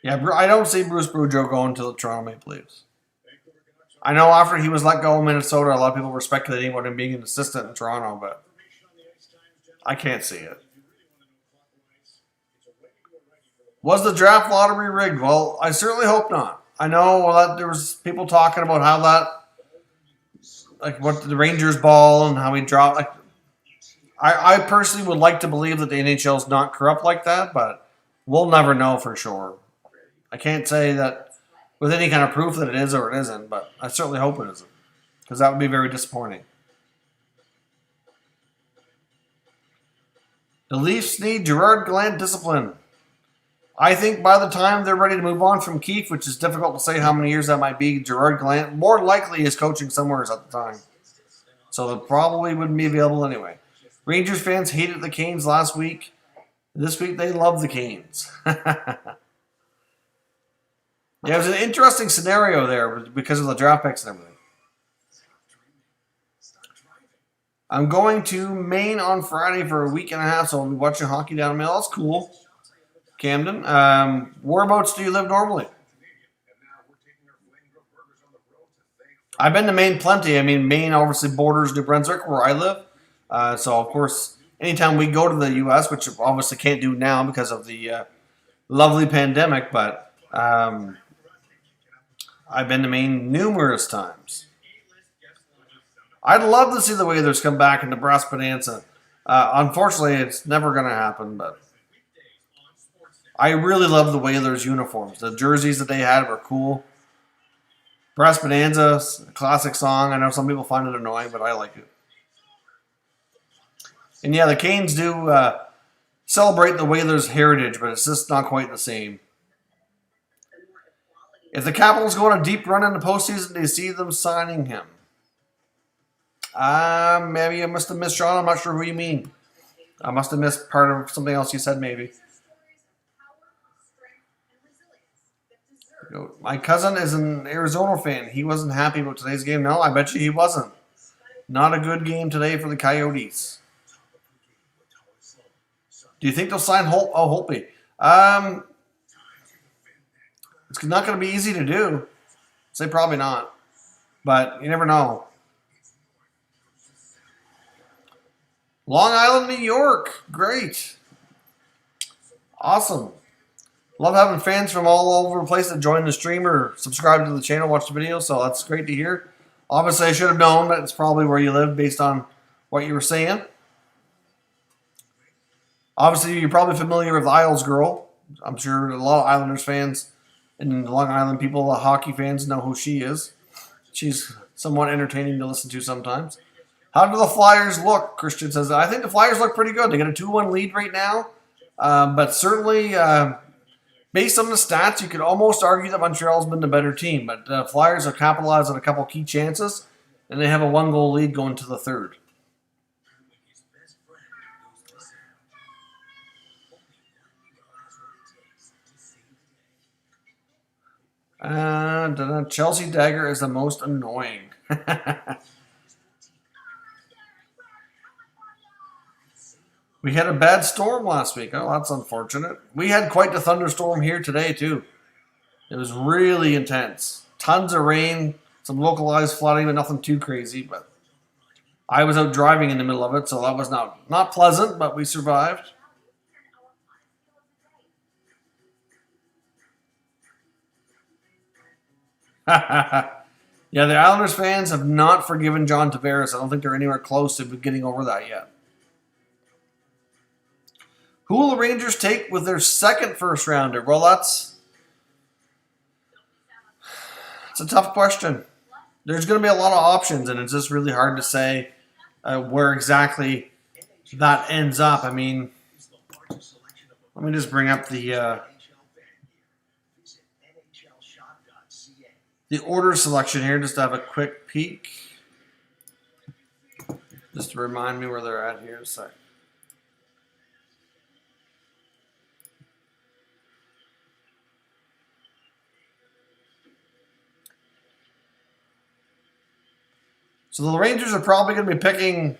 Yeah, I don't see Bruce Boudreau going to the Toronto Maple Leafs. I know after he was let go in Minnesota, a lot of people were speculating about him being an assistant in Toronto, but I can't see it. Was the draft lottery rigged? Well, I certainly hope not. I know that there was people talking about how that, like what the Rangers ball and how he dropped. Like, I personally would like to believe that the NHL is not corrupt like that, but we'll never know for sure. I can't say that with any kind of proof that it is or it isn't, but I certainly hope it isn't, because that would be very disappointing. The Leafs need Gerard Gallant discipline. I think by the time they're ready to move on from Keefe, which is difficult to say how many years that might be, Gerard Gallant more likely is coaching somewhere at the time. So it probably wouldn't be available anyway. Rangers fans hated the Canes last week. This week they love the Canes. Yeah, it was an interesting scenario there because of the draft picks and everything. I'm going to Maine on Friday for a week and a half, so I'll be watching hockey down in Maine. That's cool. Camden. Whereabouts do you live normally? I've been to Maine plenty. I mean, Maine obviously borders New Brunswick, where I live. So, of course, anytime we go to the U.S., which obviously can't do now because of the lovely pandemic, but I've been to Maine numerous times. I'd love to see the Whalers come back in Nebraska Bonanza. Unfortunately, it's never going to happen, but I really love the Whalers uniforms. The jerseys that they had were cool. Brass Bonanza, a classic song. I know some people find it annoying, but I like it. And yeah, the Canes do celebrate the Whalers' heritage, but it's just not quite the same. If the Capitals go on a deep run in the postseason, do you see them signing him? Maybe I must have missed Sean. I'm not sure who you mean. I must have missed part of something else you said, maybe. My cousin is an Arizona fan. He wasn't happy about today's game. No, I bet you he wasn't. Not a good game today for the Coyotes. Do you think they'll sign Holtby? It's not going to be easy to do. I'd say probably not. But you never know. Long Island, New York. Great. Awesome. Love having fans from all over the place that join the stream or subscribe to the channel, watch the video, so that's great to hear. Obviously, I should have known that it's probably where you live based on what you were saying. Obviously, you're probably familiar with Isles Girl. I'm sure a lot of Islanders fans and Long Island people, the hockey fans, know who she is. She's somewhat entertaining to listen to sometimes. How do the Flyers look? Christian says, I think the Flyers look pretty good. They got a 2-1 lead right now. But certainly, based on the stats, you could almost argue that Montreal's been the better team. But the Flyers have capitalized on a couple key chances, and they have a 1-goal lead going to the third. Chelsea Dagger is the most annoying. We had a bad storm last week. Oh, that's unfortunate. We had quite the thunderstorm here today, too. It was really intense. Tons of rain, some localized flooding, but nothing too crazy. But I was out driving in the middle of it, so that was not pleasant, but we survived. Yeah, the Islanders fans have not forgiven John Tavares. I don't think they're anywhere close to getting over that yet. Who will the Rangers take with their second first rounder? Well, that's a tough question. There's going to be a lot of options, and it's just really hard to say where exactly that ends up. I mean, let me just bring up the order selection here just to have a quick peek. Just to remind me where they're at here in a sec. So the Rangers are probably going to be picking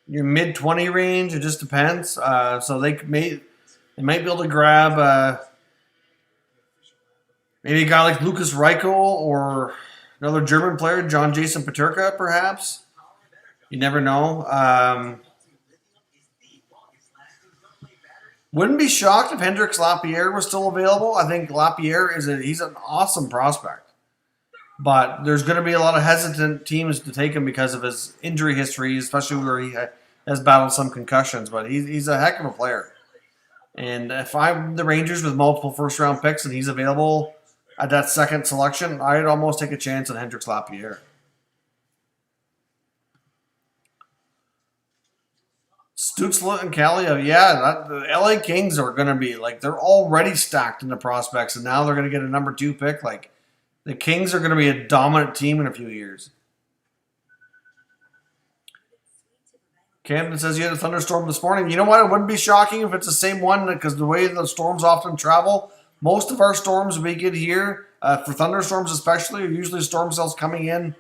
your mid-20 range. It just depends. So they might be able to grab maybe a guy like Lucas Reichel or another German player, John Jason Peterka, perhaps. You never know. Wouldn't be shocked if Hendrix Lapierre was still available. I think Lapierre he's an awesome prospect. But there's going to be a lot of hesitant teams to take him because of his injury history, especially where he has battled some concussions. But he's a heck of a player. And if I'm the Rangers with multiple first-round picks and he's available at that second selection, I'd almost take a chance on Hendrix Lapierre. Stutzla and Kaliyev, yeah, the LA Kings are going to be, they're already stacked in the prospects, and now they're going to get a number 2 pick. The Kings are going to be a dominant team in a few years. Camden says you had a thunderstorm this morning. You know what? It wouldn't be shocking if it's the same one because the way the storms often travel, most of our storms we get here, for thunderstorms especially, are usually storm cells coming in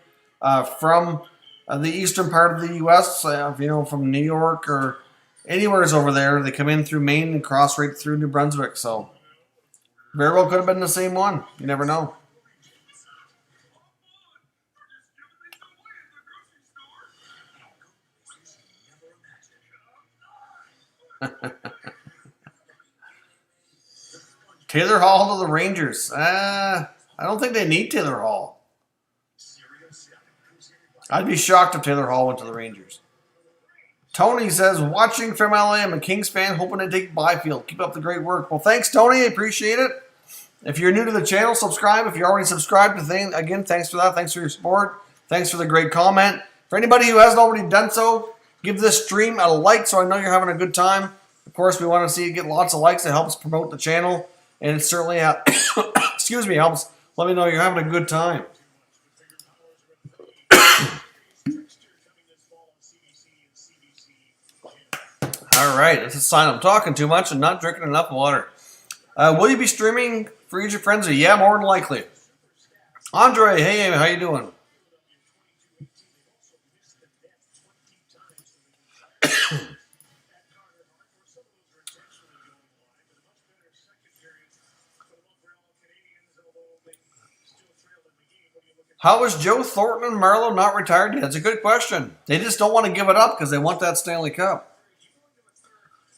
from the eastern part of the U.S., from New York or anywhere's over there. They come in through Maine and cross right through New Brunswick. So very well could have been the same one. You never know. Taylor Hall to the Rangers. I don't think they need Taylor Hall. I'd be shocked if Taylor Hall went to the Rangers. Tony says, watching from LA, I'm a Kings fan, hoping to take Byfield. Keep up the great work. Well, thanks, Tony. I appreciate it. If you're new to the channel, subscribe. If you're already subscribed, again, thanks for that. Thanks for your support. Thanks for the great comment. For anybody who hasn't already done so, give this stream a like so I know you're having a good time. Of course, we want to see you get lots of likes. It helps promote the channel. And it certainly helps let me know you're having a good time. All right, that's a sign I'm talking too much and not drinking enough water. Will you be streaming for User Frenzy? Yeah, more than likely. Andre, hey, how you doing? How is Joe Thornton and Marlowe not retired yet? That's a good question. They just don't want to give it up because they want that Stanley Cup.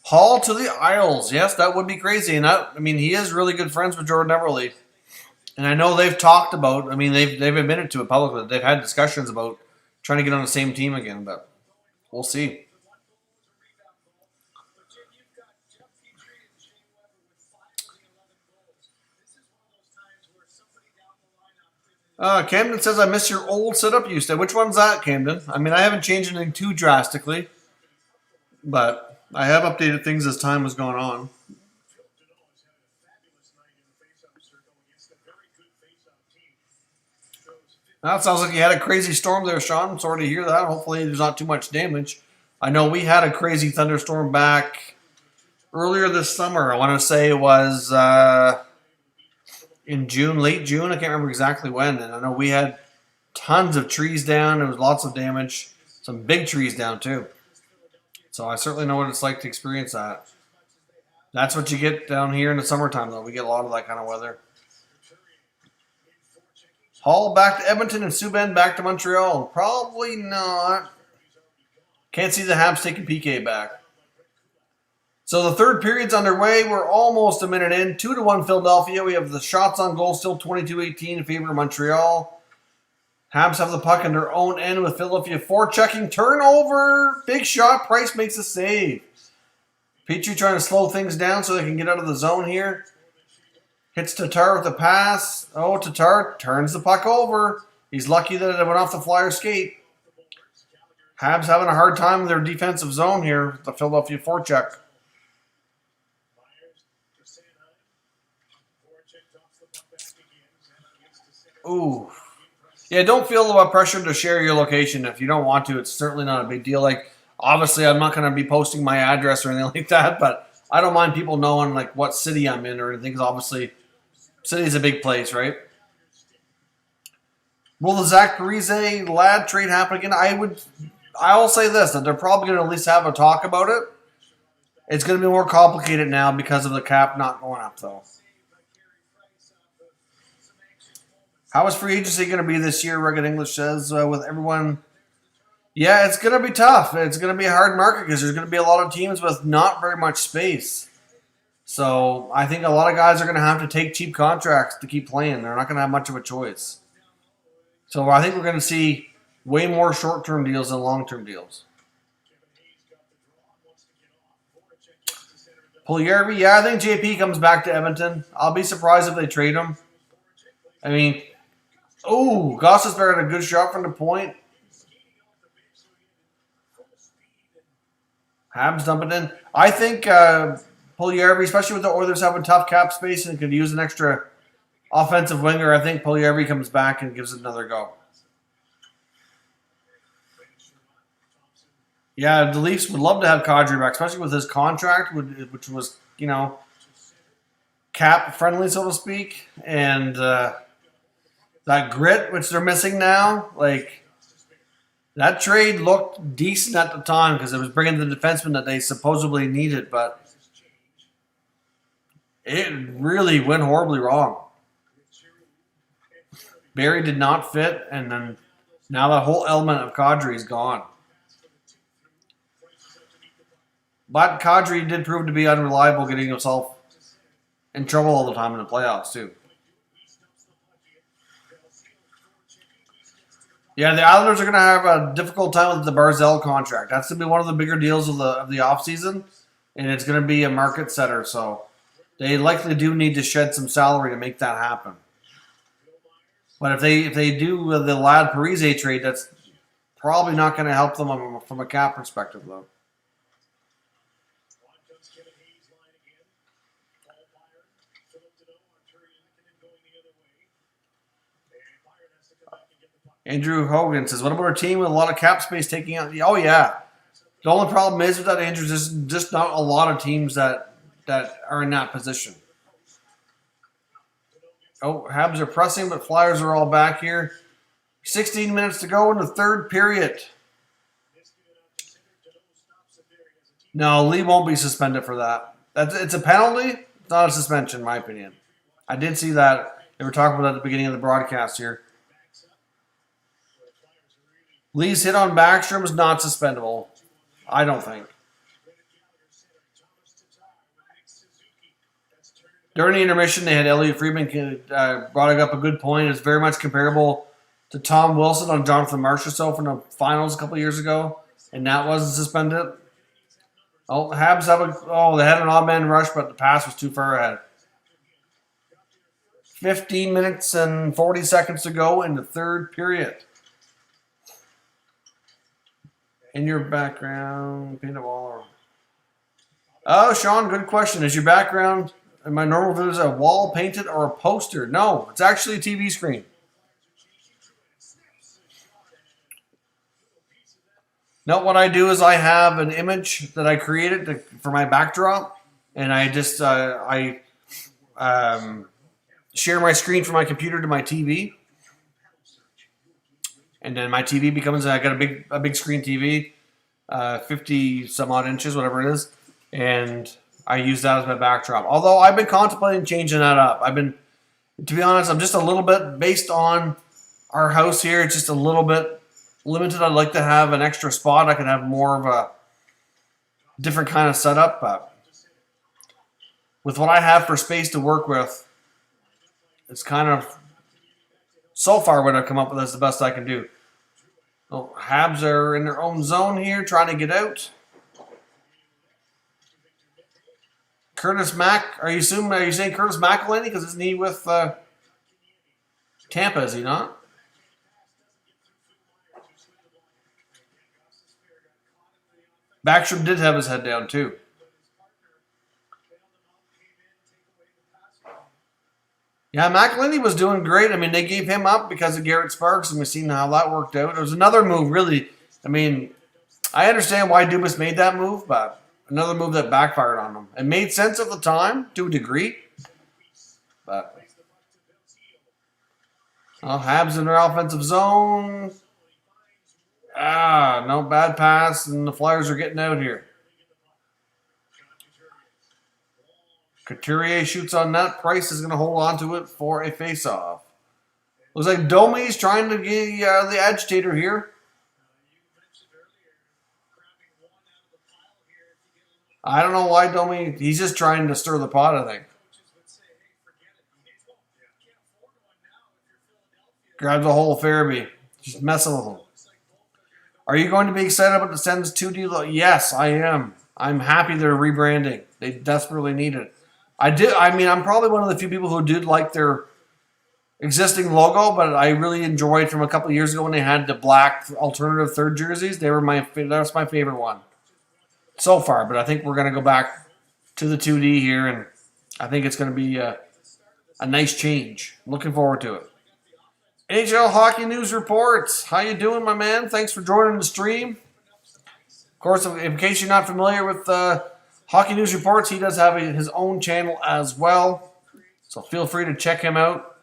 Hall to the Isles. Yes, that would be crazy. And he is really good friends with Jordan Eberle. And I know they've talked about, they've admitted to it publicly. They've had discussions about trying to get on the same team again, but we'll see. Camden says, I miss your old setup you said. Which one's that, Camden? I haven't changed anything too drastically, but I have updated things as time has gone on. That sounds like you had a crazy storm there, Sean. I'm sorry to hear that. Hopefully there's not too much damage. I know we had a crazy thunderstorm back earlier this summer. I want to say it was in June, late June. I can't remember exactly when. And I know we had tons of trees down. There was lots of damage. Some big trees down, too. So I certainly know what it's like to experience that. That's what you get down here in the summertime, though. We get a lot of that kind of weather. Hall back to Edmonton and Subban back to Montreal. Probably not. Can't see the Habs taking PK back. So the third period's underway. We're almost a minute in. 2-1 Philadelphia. We have the shots on goal still 22-18 in favor of Montreal. Habs have the puck in their own end with Philadelphia forechecking. Turnover. Big shot. Price makes a save. Petrie trying to slow things down so they can get out of the zone here. Hits Tatar with the pass. Oh, Tatar turns the puck over. He's lucky that it went off the Flyers' skate. Habs having a hard time with their defensive zone here with the Philadelphia forecheck. Ooh. Yeah, don't feel the pressure to share your location. If you don't want to, it's certainly not a big deal. Obviously, I'm not going to be posting my address or anything like that, but I don't mind people knowing, what city I'm in or anything, because obviously, city's a big place, right? Will the Zach Parise Ladd trade happen again? I will say this, that they're probably going to at least have a talk about it. It's going to be more complicated now because of the cap not going up, though. How is free agency going to be this year, Rugged English says, with everyone? Yeah, it's going to be tough. It's going to be a hard market because there's going to be a lot of teams with not very much space. So I think a lot of guys are going to have to take cheap contracts to keep playing. They're not going to have much of a choice. So I think we're going to see way more short-term deals than long-term deals. Puljujarvi, yeah, I think JP comes back to Edmonton. I'll be surprised if they trade him. Gostisbehere had a good shot from the point. Habs dumping in. I think Puljujarvi, especially with the Oilers having tough cap space and could use an extra offensive winger, I think Puljujarvi comes back and gives it another go. Yeah, the Leafs would love to have Kadri back, especially with his contract, which was, cap friendly, so to speak, and that grit, which they're missing now. That trade looked decent at the time because it was bringing the defenseman that they supposedly needed, but it really went horribly wrong. Barry did not fit, and then now that whole element of Kadri is gone. But Kadri did prove to be unreliable, getting himself in trouble all the time in the playoffs, too. Yeah, the Islanders are going to have a difficult time with the Barzal contract. That's going to be one of the bigger deals of the offseason, and it's going to be a market setter, so they likely do need to shed some salary to make that happen. But if they do the Lad Parise trade, that's probably not going to help them from a cap perspective, though. Andrew Hogan says, what about a team with a lot of cap space taking out? Oh, yeah. The only problem is with that, Andrew, there's just not a lot of teams that are in that position. Oh, Habs are pressing, but Flyers are all back here. 16 minutes to go in the third period. No, Lee won't be suspended for that. It's a penalty. It's not a suspension, in my opinion. I did see that. They were talking about that at the beginning of the broadcast here. Lee's hit on Backstrom is not suspendable. I don't think. During the intermission, they had Elliot Friedman brought up a good point. It's very much comparable to Tom Wilson on Jonathan Marchessault from the finals a couple years ago, and that wasn't suspended. Oh, Habs they had an odd man rush, but the pass was too far ahead. 15 minutes and 40 seconds to go in the third period. In your background, peanut ball. Oh, Sean, good question. Is your background in my normal videos a wall painted or a poster? No, it's actually a TV screen. No, what I do is I have an image that I created for my backdrop, and I just share my screen from my computer to my TV. And then my TV I got a big screen TV, 50 some odd inches, whatever it is, and I use that as my backdrop. Although I've been contemplating changing that up. To be honest, I'm just a little bit, based on our house here, it's just a little bit limited. I'd like to have an extra spot. I can have more of a different kind of setup, but with what I have for space to work with, it's kind of, so far what I've come up with is the best I can do. Oh, Habs are in their own zone here, trying to get out. Curtis Mack, are you saying Curtis McElhinney because isn't he with Tampa? Is he not? Backstrom did have his head down too. Yeah, McElhinney was doing great. I mean, they gave him up because of Garrett Sparks, and we've seen how that worked out. It was another move, really. I mean, I understand why Dubas made that move, but another move that backfired on him. It made sense at the time, to a degree. But Habs in their offensive zone. No bad pass, and the Flyers are getting out here. Couturier shoots on net. Price is going to hold on to it for a face-off. Looks like Domi's trying to get the agitator here. I don't know why Domi. He's just trying to stir the pot, I think. Grabs a hole of Farabee. Just messing with him. Are you going to be excited about the Sens 2D? Yes, I am. I'm happy they're rebranding. They desperately need it. I'm probably one of the few people who did like their existing logo, but I really enjoyed from a couple of years ago when they had the black alternative third jerseys. That's my favorite one so far, but I think we're going to go back to the 2D here, and I think it's going to be a nice change. I'm looking forward to it. NHL Hockey News Reports. How you doing, my man? Thanks for joining the stream. Of course, in case you're not familiar with Hockey News Reports, he does have his own channel as well, so feel free to check him out.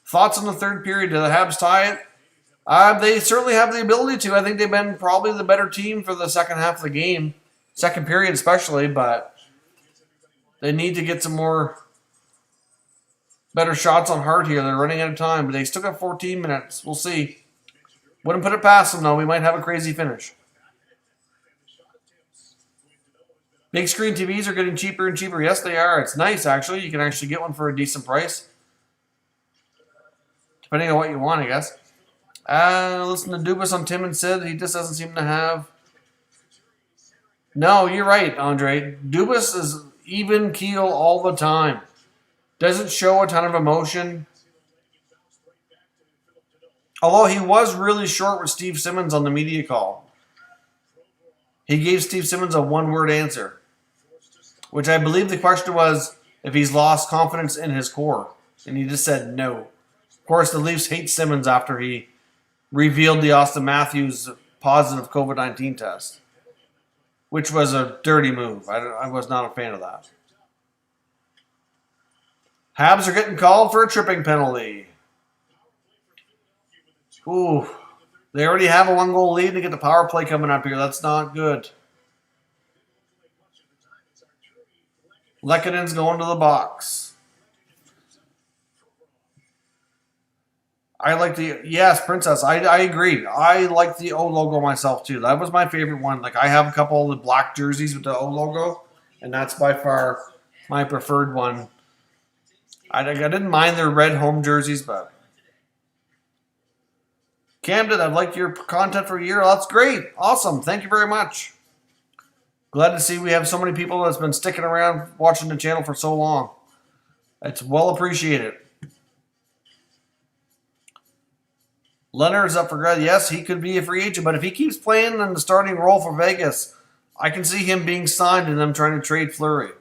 Thoughts on the third period? Did the Habs tie it? They certainly have the ability to. I think they've been probably the better team for the second half of the game. Second period especially, but they need to get some more better shots on Hart here. They're running out of time, but they still got 14 minutes. We'll see. Wouldn't put it past them, though. We might have a crazy finish. Big screen TVs are getting cheaper and cheaper. Yes, they are. It's nice, actually. You can actually get one for a decent price. Depending on what you want, I guess. Listen to Dubas on Tim and Sid. He just doesn't seem to have... No, you're right, Andre. Dubas is even keel all the time. Doesn't show a ton of emotion. Although he was really short with Steve Simmons on the media call. He gave Steve Simmons a one-word answer, which I believe the question was if he's lost confidence in his core. And he just said no. Of course, the Leafs hate Simmons after he revealed the Austin Matthews positive COVID-19 test, which was a dirty move. I was not a fan of that. Habs are getting called for a tripping penalty. Ooh, they already have a one-goal lead to get the power play coming up here. That's not good. Lekkonen's going to the box. I like the... Yes, Princess, I agree. I like the O logo myself, too. That was my favorite one. Like, I have a couple of the black jerseys with the O logo, and that's by far my preferred one. I didn't mind their red home jerseys, but... Camden, I've liked your content for a year. That's great. Awesome. Thank you very much. Glad to see we have so many people that's been sticking around watching the channel for so long. It's well appreciated. Leonard's up for grabs. Yes, he could be a free agent, but if he keeps playing in the starting role for Vegas, I can see him being signed and them trying to trade Fleury.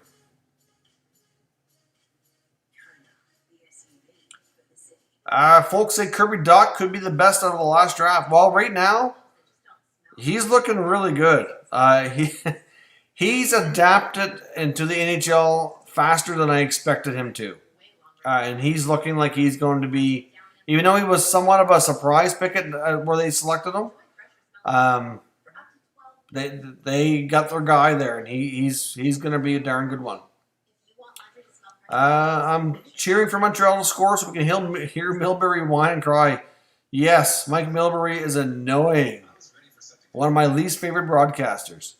Folks say Kirby Dach could be the best out of the last draft. Well, right now, he's looking really good. He's adapted into the NHL faster than I expected him to. And he's looking like he's going to be, even though he was somewhat of a surprise pick where they selected him, they got their guy there, and he's going to be a darn good one. I'm cheering for Montreal to score so we can hear Milbury whine and cry. Yes, Mike Milbury is annoying. One of my least favorite broadcasters.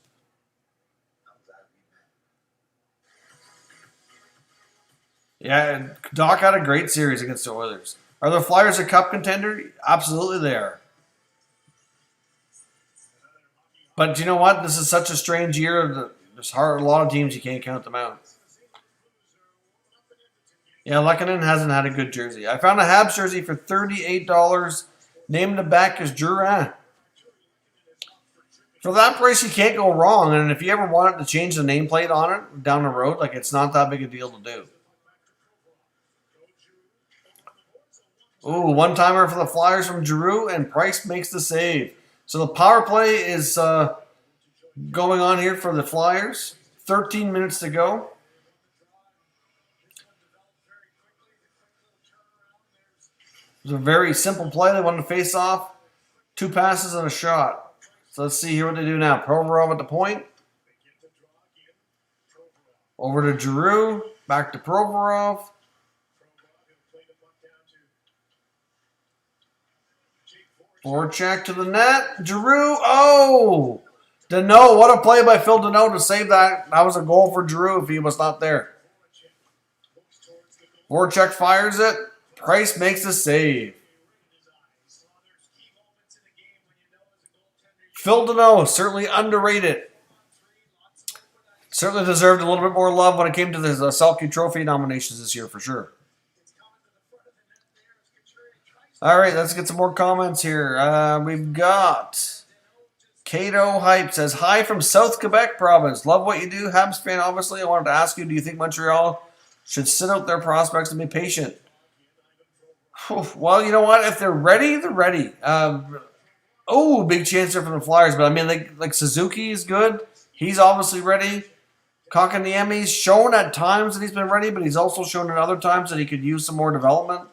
Yeah, Doc had a great series against the Oilers. Are the Flyers a cup contender? Absolutely they are. But you know what? This is such a strange year. There's a lot of teams you can't count them out. Yeah, Lekkonen hasn't had a good jersey. I found a Habs jersey for $38. Name in the back is Duran. For that price, you can't go wrong. And if you ever wanted to change the nameplate on it down the road, like it's not that big a deal to do. Ooh, one-timer for the Flyers from Giroux, and Price makes the save. So the power play is going on here for the Flyers. 13 minutes to go. It was a very simple play. They wanted to face off. 2 passes and a shot. So let's see here what they do now. Provorov at the point. Over to Giroux. Back to Provorov. Forecheck to the net. Giroux. Oh! Deneau. What a play by Phil Deneau to save that. That was a goal for Giroux if he was not there. Forecheck fires it. Price makes the save. Phil Deneau, certainly underrated. Certainly deserved a little bit more love when it came to the Selke Trophy nominations this year, for sure. All right, let's get some more comments here. We've got Cato Hype says, hi from South Quebec province. Love what you do. Habs fan, obviously. I wanted to ask you, do you think Montreal should sit out their prospects and be patient? Well, you know what? If they're ready, they're ready. Big chance there from the Flyers. But, I mean, like Suzuki is good. He's obviously ready. Kotkaniemi's shown at times that he's been ready, but he's also shown at other times that he could use some more development.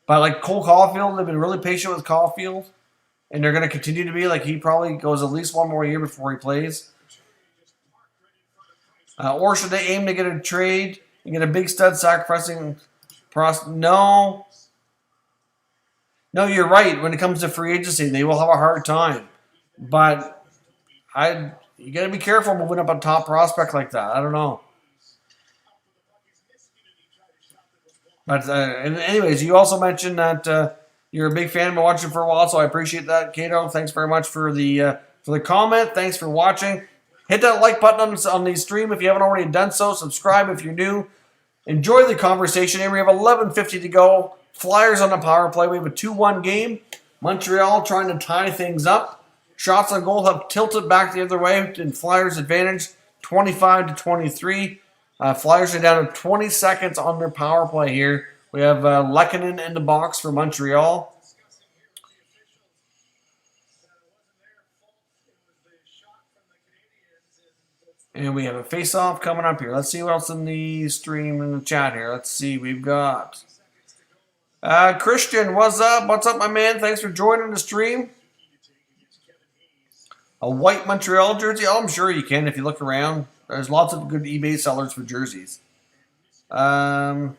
But like Cole Caulfield, they've been really patient with Caulfield. And they're going to continue to be. Like, he probably goes at least one more year before he plays. Or should they aim to get a trade and get a big stud sacrificing process? No. No, you're right. When it comes to free agency, they will have a hard time. But you got to be careful moving up a top prospect like that. I don't know. But and anyways, you also mentioned that you're a big fan of watching for a while, so I appreciate that, Kato. Thanks very much for the comment. Thanks for watching. Hit that like button on the stream if you haven't already done so. Subscribe if you're new. Enjoy the conversation. And we have 11:50 to go. Flyers on the power play. We have a 2-1 game. Montreal trying to tie things up. Shots on goal have tilted back the other way in Flyers' advantage, 25-23. Flyers are down to 20 seconds on their power play here. We have Lehkonen in the box for Montreal. And we have a face-off coming up here. Let's see what else in the stream in the chat here. Let's see. We've got Christian. What's up? What's up, my man? Thanks for joining the stream. A white Montreal jersey? Oh, I'm sure you can if you look around. There's lots of good eBay sellers for jerseys. Battle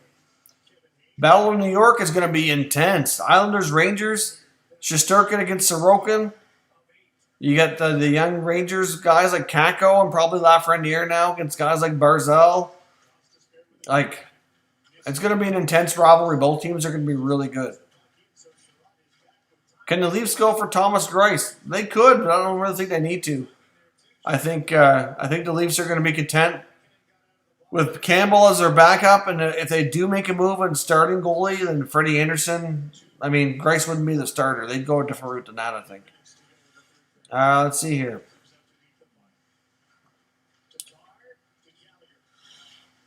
of New York is going to be intense. Islanders, Rangers, Shesterkin against Sorokin. You got the young Rangers guys like Kakko and probably Lafreniere now against guys like Barzal. Like, it's going to be an intense rivalry. Both teams are going to be really good. Can the Leafs go for Thomas Greiss? They could, but I don't really think they need to. I think the Leafs are going to be content with Campbell as their backup, and if they do make a move on starting goalie, then Freddie Anderson. I mean, Greiss wouldn't be the starter. They'd go a different route than that, I think. Let's see here.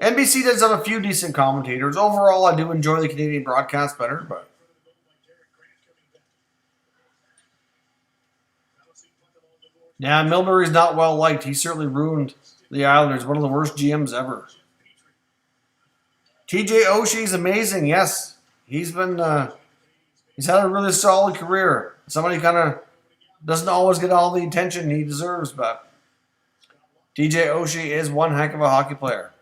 NBC does have a few decent commentators. Overall, I do enjoy the Canadian broadcast better, but. Yeah, Milbury's not well liked. He certainly ruined the Islanders. One of the worst GMs ever. TJ Oshie's amazing. Yes, he's been. He's had a really solid career. Somebody kind of doesn't always get all the attention he deserves, but TJ Oshie is one heck of a hockey player.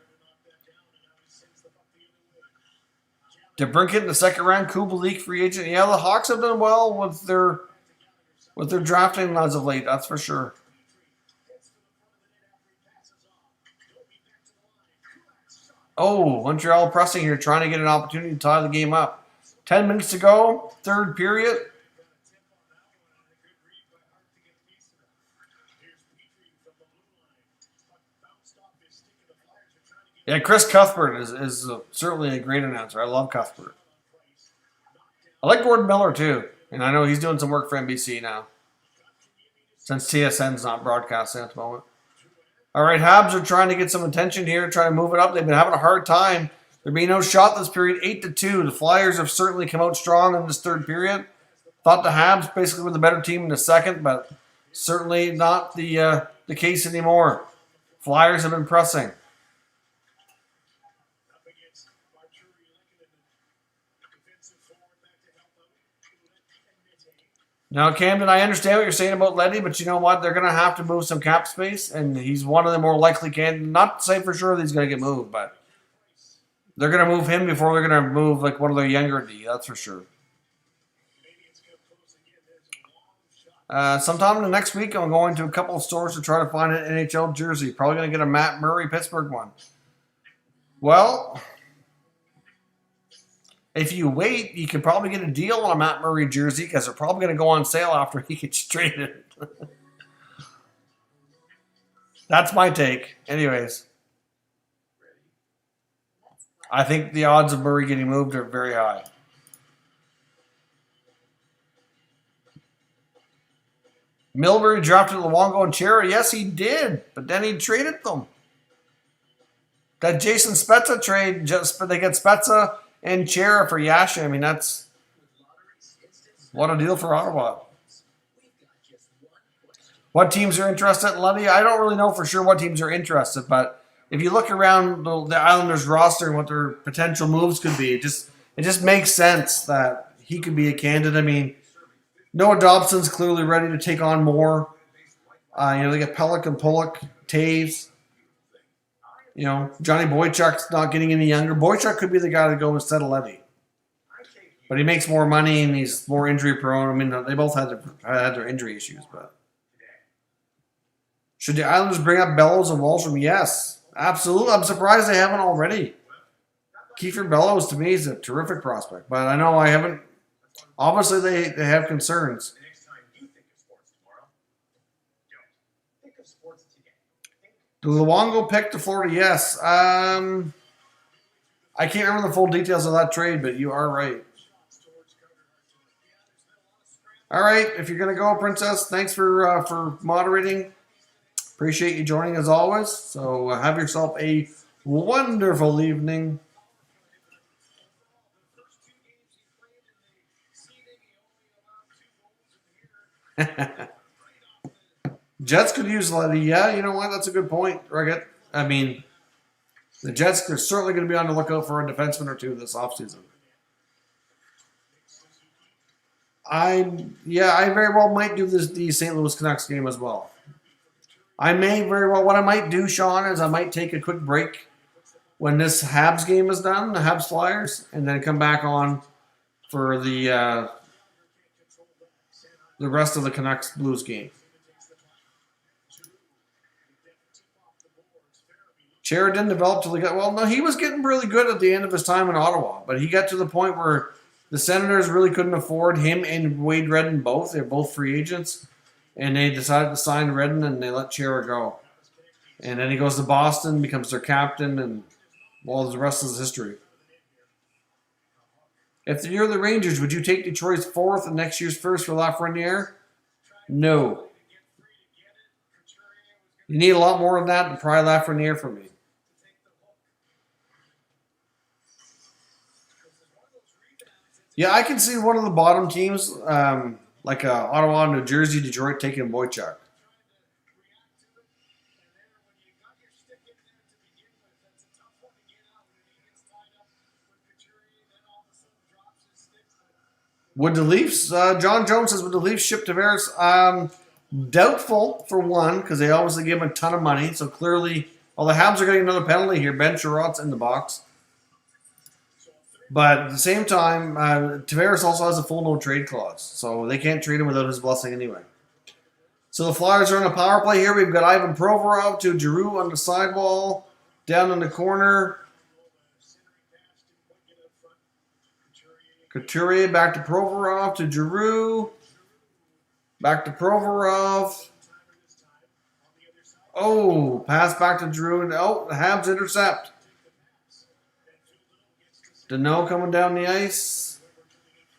DeBrincat in the second round, Kubalik free agent. Yeah, the Hawks have done well with their drafting as of late, that's for sure. Oh, Montreal pressing here, trying to get an opportunity to tie the game up. 10 minutes to go, third period. Yeah, Chris Cuthbert is certainly a great announcer. I love Cuthbert. I like Gordon Miller, too. And I know he's doing some work for NBC now. Since TSN's not broadcasting at the moment. All right, Habs are trying to get some attention here, trying to move it up. They've been having a hard time. There being no shot this period, 8-2. The Flyers have certainly come out strong in this third period. Thought the Habs basically were the better team in the second, but certainly not the case anymore. Flyers have been pressing. Now, Camden, I understand what you're saying about Leddy, but you know what? They're going to have to move some cap space, and he's one of the more likely candidates. Not to say for sure that he's going to get moved, but they're going to move him before they're going to move like one of their younger D. That's for sure. Sometime in the next week, I'm going to a couple of stores to try to find an NHL jersey. Probably going to get a Matt Murray Pittsburgh one. Well, if you wait, you can probably get a deal on a Matt Murray jersey because they're probably going to go on sale after he gets traded. That's my take. Anyways, I think the odds of Murray getting moved are very high. Milbury drafted Luongo and Chara. Yes, he did, but then he traded them. That Jason Spezza trade, they get Spezza and Chara for Yasha. I mean, that's what a deal for Ottawa. What teams are interested in Luddy? I don't really know for sure what teams are interested, but if you look around the Islanders roster and what their potential moves could be, it just makes sense that he could be a candidate. I mean, Noah Dobson's clearly ready to take on more. They got Pellick and Pollock, Taves. Johnny Boychuk's not getting any younger. Boychuk could be the guy to go instead of Levy. But he makes more money and he's more injury prone. I mean, they both had their injury issues. But should the Islanders bring up Bellows and Wallstrom? Yes, absolutely. I'm surprised they haven't already. Kiefer Bellows, to me, is a terrific prospect. But I know I haven't. Obviously, they have concerns. The Luongo pick to Florida, yes. I can't remember the full details of that trade, but you are right. All right, if you're going to go, Princess, thanks for moderating. Appreciate you joining as always. So have yourself a wonderful evening. Jets could use Letty. Yeah, you know what? That's a good point, Riggett. I mean, the Jets are certainly going to be on the lookout for a defenseman or two this offseason. I very well might do the St. Louis Canucks game as well. I may very well. What I might do, Sean, is I might take a quick break when this Habs game is done, the Habs Flyers, and then come back on for the rest of the Canucks Blues game. Sheridan developed till he got he was getting really good at the end of his time in Ottawa, but he got to the point where the Senators really couldn't afford him and Wade Redden both. They're both free agents, and they decided to sign Redden and they let Chera go. And then he goes to Boston, becomes their captain, and the rest is history. If you're the Rangers, would you take Detroit's 4th and next year's 1st for Lafreniere? No. You need a lot more than that to pry Lafreniere for me. Yeah, I can see one of the bottom teams, like Ottawa, New Jersey, Detroit, taking Boychuk. Would the Leafs, John Jones says, would the Leafs ship Tavares? Doubtful, for one, because they obviously give him a ton of money. So clearly, the Habs are getting another penalty here. Ben Sherratt's in the box. But at the same time, Tavares also has a full no-trade clause. So they can't trade him without his blessing anyway. So the Flyers are on a power play here. We've got Ivan Provorov to Giroux on the sidewall. Down in the corner. Couturier back to Provorov to Giroux. Back to Provorov. Oh, pass back to Giroux. Oh, the Habs intercept. Deneau coming down the ice.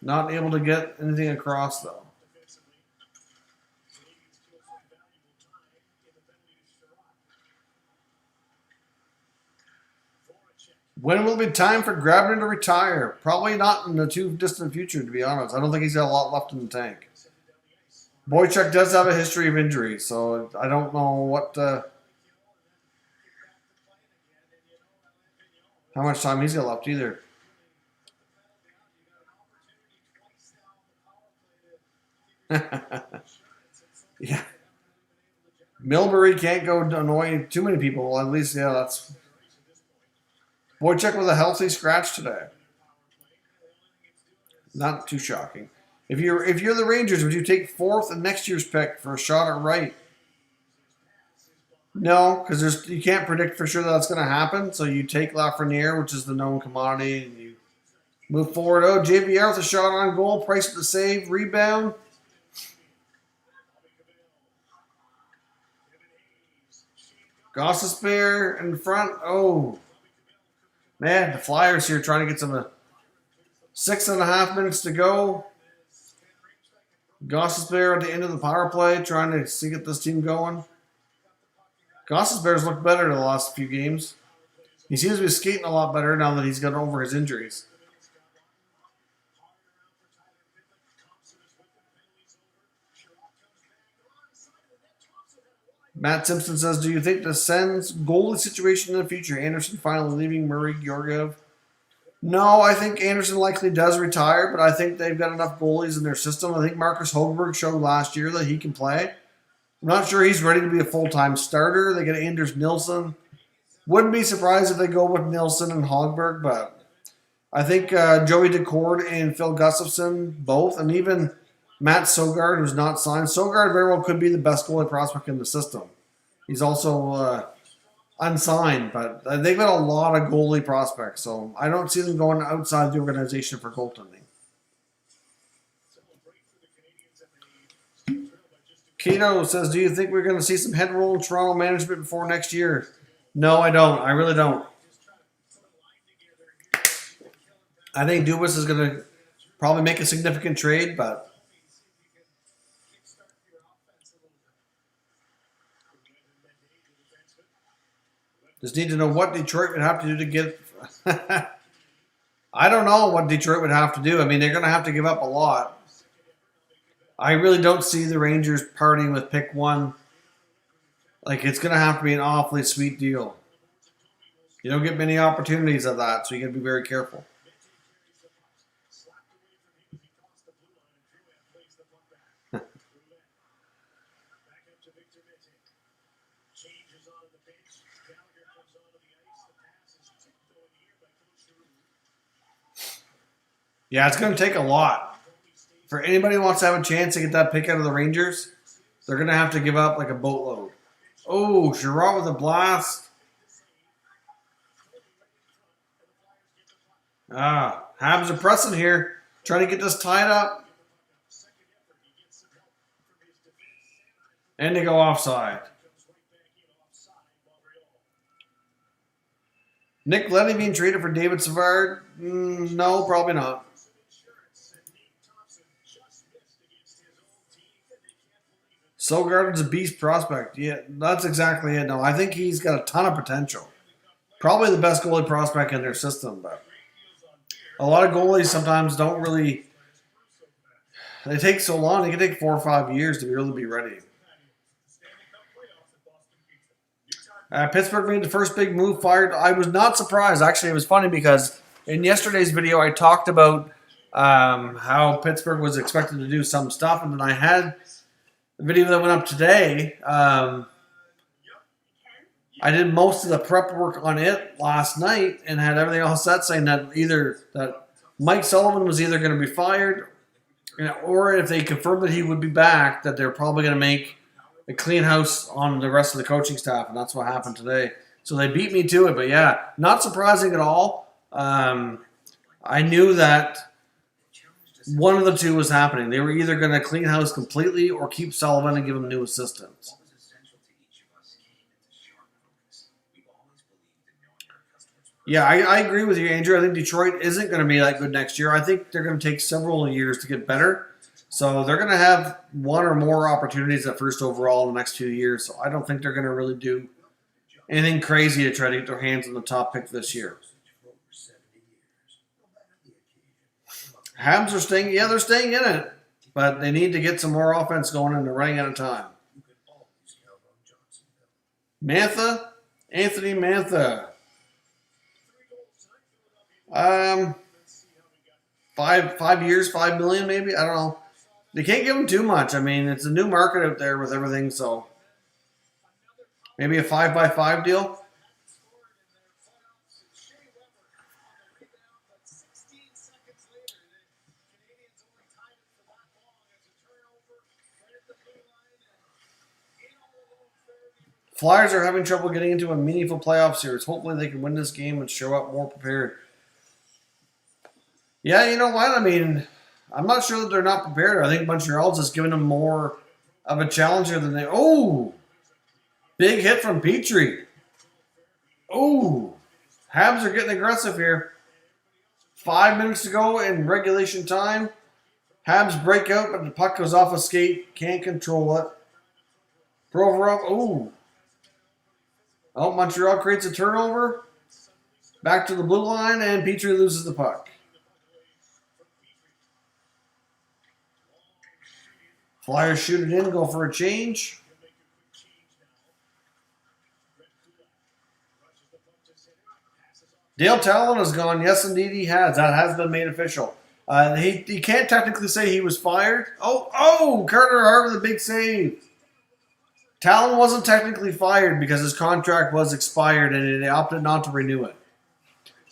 Not able to get anything across, though. When will it be time for Grabner to retire? Probably not in the too distant future, to be honest. I don't think he's got a lot left in the tank. Boychuk does have a history of injury, so I don't know what how much time he's got left either. Yeah. Milbury can't go annoy too many people. Well, at least, yeah, that's... Boychuk with a healthy scratch today. Not too shocking. If you're the Rangers, would you take 4th and next year's pick for a shot at right? No, because you can't predict for sure that's going to happen. So you take Lafreniere, which is the known commodity, and you move forward. Oh, JVR with a shot on goal, Price with the save, rebound. Gostisbehere in front. Oh, man, the Flyers here trying to get some 6.5 minutes to go. Gostisbehere at the end of the power play, trying to get this team going. Gostisbehere's looked better the last few games. He seems to be skating a lot better now that he's gotten over his injuries. Matt Simpson says, do you think the Sens' goalie situation in the future, Anderson finally leaving, Murray, Georgiev? No, I think Anderson likely does retire, but I think they've got enough goalies in their system. I think Marcus Hogberg showed last year that he can play. I'm not sure he's ready to be a full-time starter. They get Anders Nilsson. Wouldn't be surprised if they go with Nilsson and Hogberg, but I think Joey Decord and Phil Gustafson both, and even Matt Sogard, who's not signed. Sogard very well could be the best goalie prospect in the system. He's also unsigned, but they've got a lot of goalie prospects, so I don't see them going outside the organization for goaltending. Kato says, do you think we're going to see some head roll in Toronto management before next year? No, I don't. I really don't. I think Dubas is going to probably make a significant trade, but just need to know what Detroit would have to do to get. I don't know what Detroit would have to do. I mean, they're going to have to give up a lot. I really don't see the Rangers partying with pick one. Like, it's going to have to be an awfully sweet deal. You don't get many opportunities of that, so you got to be very careful. Yeah, it's going to take a lot. For anybody who wants to have a chance to get that pick out of the Rangers, they're going to have to give up like a boatload. Oh, Giroux with a blast. Habs are pressing here. Trying to get this tied up. And they go offside. Nick Leddy being traded for David Savard? No, probably not. Sogard's a beast prospect. Yeah, that's exactly it. No, I think he's got a ton of potential. Probably the best goalie prospect in their system, but a lot of goalies sometimes don't really. They take so long. They can take 4 or 5 years to really be ready. Pittsburgh made the first big move. Fired. I was not surprised. Actually, it was funny because in yesterday's video I talked about how Pittsburgh was expected to do some stuff, and then I had the video that went up today. I did most of the prep work on it last night and had everything all set, saying that either that Mike Sullivan was either going to be fired, or if they confirmed that he would be back, that they're probably going to make a clean house on the rest of the coaching staff, and that's what happened today. So they beat me to it, but yeah, not surprising at all. I knew that one of the two was happening. They were either going to clean house completely or keep Sullivan and give him new assistants. Yeah, I agree with you, Andrew. I think Detroit isn't going to be that good next year. I think they're going to take several years to get better. So they're going to have one or more opportunities at first overall in the next 2 years. So I don't think they're going to really do anything crazy to try to get their hands on the top pick this year. Habs are staying, yeah, they're staying in it, but they need to get some more offense going and they're running out of time. Anthony Mantha. 5 years, $5 million maybe. I don't know. They can't give him too much. I mean, it's a new market out there with everything, so maybe a 5x5 deal. Flyers are having trouble getting into a meaningful playoff series. Hopefully they can win this game and show up more prepared. Yeah, you know what? I mean, I'm not sure that they're not prepared. I think Montreal's just giving them more of a challenger than they... Oh! Big hit from Petrie. Oh! Habs are getting aggressive here. 5 minutes to go in regulation time. Habs break out, but the puck goes off a skate. Can't control it. Provorov. Oh! Oh, Montreal creates a turnover. Back to the blue line, and Petrie loses the puck. Flyers shoot it in, go for a change. Dale Talon has gone. Yes, indeed he has. That has been made official. He can't technically say he was fired. Carter Hart with a big save. Talon wasn't technically fired because his contract was expired and they opted not to renew it.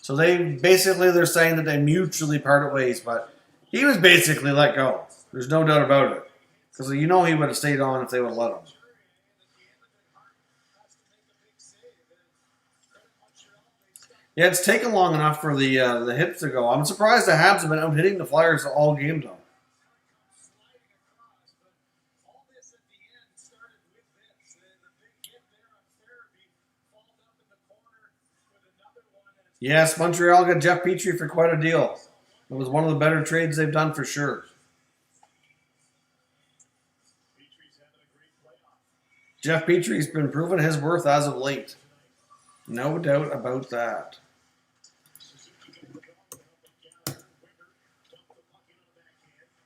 So they're saying that they mutually parted ways, but he was basically let go. There's no doubt about it. Because he would have stayed on if they would have let him. Yeah, it's taken long enough for the hits to go. I'm surprised the Habs have been out hitting the Flyers all game, though. Yes, Montreal got Jeff Petrie for quite a deal. It was one of the better trades they've done for sure. Jeff Petrie's been proving his worth as of late. No doubt about that.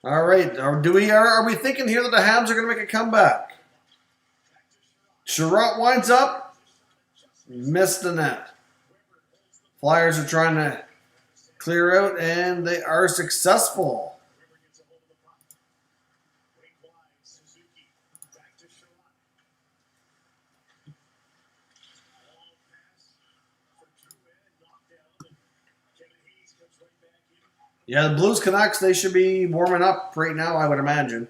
All right, are we thinking here that the Habs are going to make a comeback? Sherratt winds up, missed the net. Flyers are trying to clear out, and they are successful. Yeah, the Blues Canucks, they should be warming up right now, I would imagine.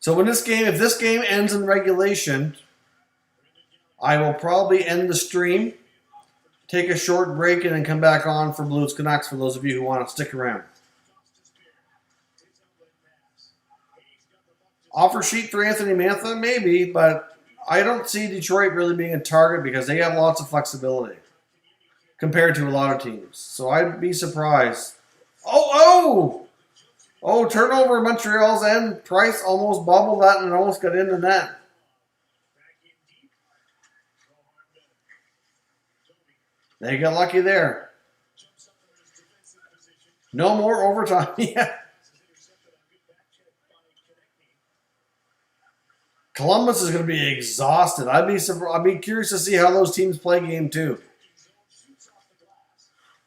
So if this game ends in regulation, I will probably end the stream, take a short break, and then come back on for Blues Canucks for those of you who want to stick around. Offer sheet for Anthony Mantha? Maybe, but I don't see Detroit really being a target because they have lots of flexibility compared to a lot of teams. So I'd be surprised. Turnover Montreal's end. Price almost bobbled that and almost got in the net. They got lucky there. No more overtime. Yeah. Columbus is going to be exhausted. I'd be curious to see how those teams play game 2.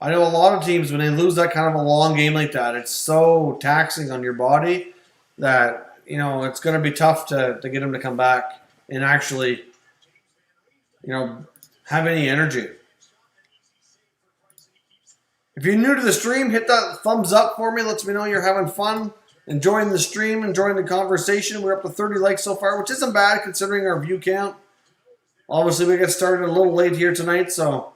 I know a lot of teams, when they lose that kind of a long game like that, it's so taxing on your body that, it's going to be tough to get them to come back and actually, have any energy. If you're new to the stream, hit that thumbs up for me. Lets me know you're having fun, enjoying the stream, enjoying the conversation. We're up to 30 likes so far, which isn't bad considering our view count. Obviously, we got started a little late here tonight, so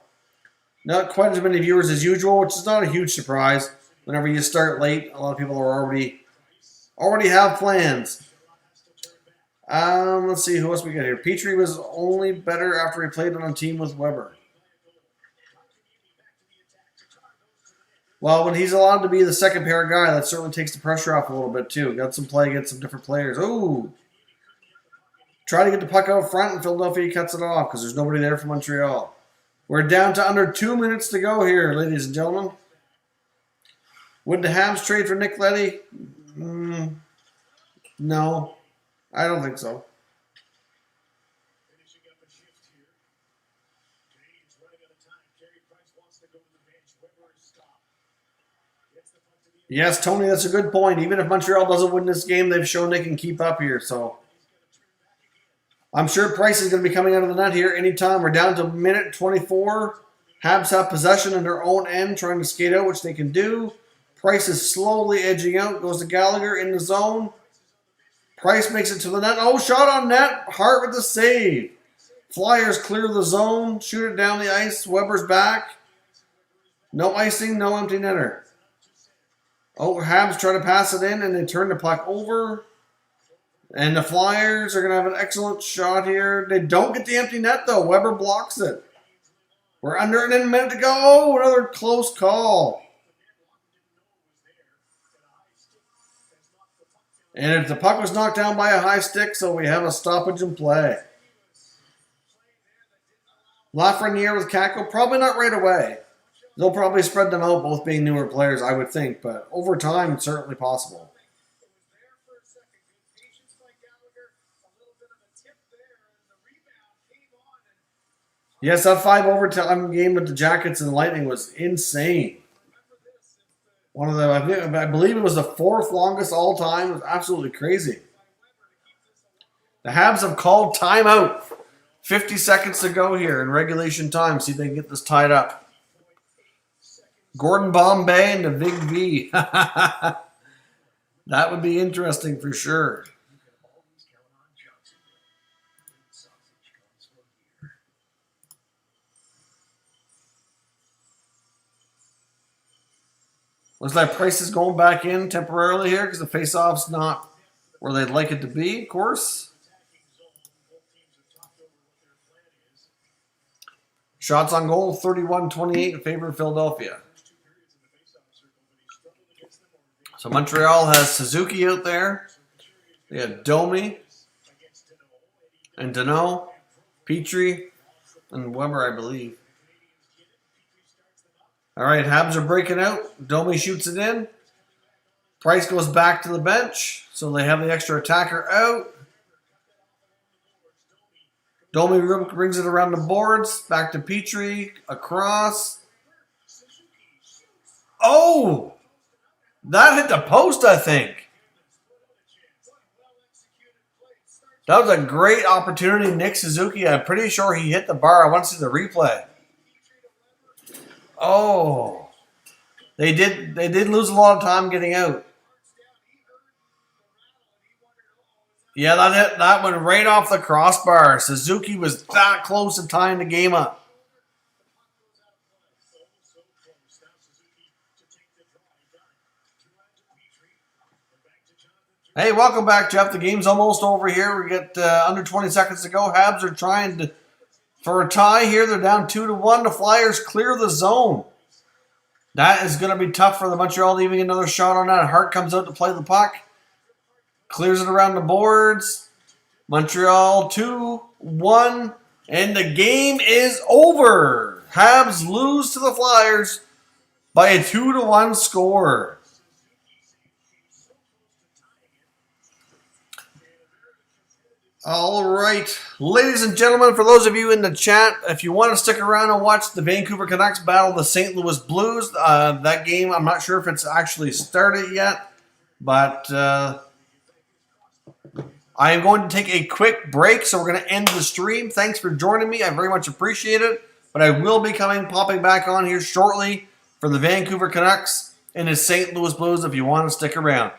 not quite as many viewers as usual, which is not a huge surprise. Whenever you start late, a lot of people are already have plans. Let's see who else we got here. Petrie was only better after he played on a team with Weber. Well, when he's allowed to be the second pair guy, that certainly takes the pressure off a little bit too. Got some play against some different players. Ooh. Try to get the puck out front, and Philadelphia cuts it off because there's nobody there for Montreal. We're down to under 2 minutes to go here, ladies and gentlemen. Would the Habs trade for Nick Leddy? No, I don't think so. Yes, Tony, that's a good point. Even if Montreal doesn't win this game, they've shown they can keep up here. So I'm sure Price is going to be coming out of the net here anytime. We're down to minute 24. Habs have possession in their own end, trying to skate out, which they can do. Price is slowly edging out. Goes to Gallagher in the zone. Price makes it to the net. Oh, shot on net. Hart with the save. Flyers clear the zone. Shoot it down the ice. Weber's back. No icing, no empty netter. Oh, Habs try to pass it in, and they turn the puck over. And the Flyers are going to have an excellent shot here. They don't get the empty net, though. Weber blocks it. We're under a minute to go. Oh, another close call. And the puck was knocked down by a high stick, so we have a stoppage in play. Lafreniere with Kako, probably not right away. They'll probably spread them out, both being newer players, I would think. But over time, it's certainly possible. Yes, that 5 overtime game with the Jackets and the Lightning was insane. One of the, I believe it was the 4th longest all time. It was absolutely crazy. The Habs have called timeout. 50 seconds to go here in regulation time. See if they can get this tied up. Gordon Bombay and the Big V. That would be interesting for sure. Looks like Price is going back in temporarily here because the faceoff's not where they'd like it to be, of course. Shots on goal, 31-28 in favor of Philadelphia. So Montreal has Suzuki out there. They have Domi and Danault, Petrie, and Weber, I believe. All right, Habs are breaking out. Domi shoots it in. Price goes back to the bench, so they have the extra attacker out. Domi brings it around the boards. Back to Petrie. Across. Oh! That hit the post, I think. That was a great opportunity. Nick Suzuki, I'm pretty sure he hit the bar. I want to see the replay. Oh. They did lose a lot of time getting out. Yeah, that went right off the crossbar. Suzuki was that close to tying the game up. Hey, welcome back, Jeff. The game's almost over here. We got under 20 seconds to go. Habs are trying for a tie here. They're down 2-1. The Flyers clear the zone. That is going to be tough for the Montreal to even get another shot on that. Hart comes out to play the puck. Clears it around the boards. Montreal 2-1. And the game is over. Habs lose to the Flyers by a 2-1 score. All right. Ladies and gentlemen, for those of you in the chat, if you want to stick around and watch the Vancouver Canucks battle the St. Louis Blues, that game, I'm not sure if it's actually started yet, but I am going to take a quick break, so we're going to end the stream. Thanks for joining me. I very much appreciate it, but I will be popping back on here shortly for the Vancouver Canucks and the St. Louis Blues if you want to stick around.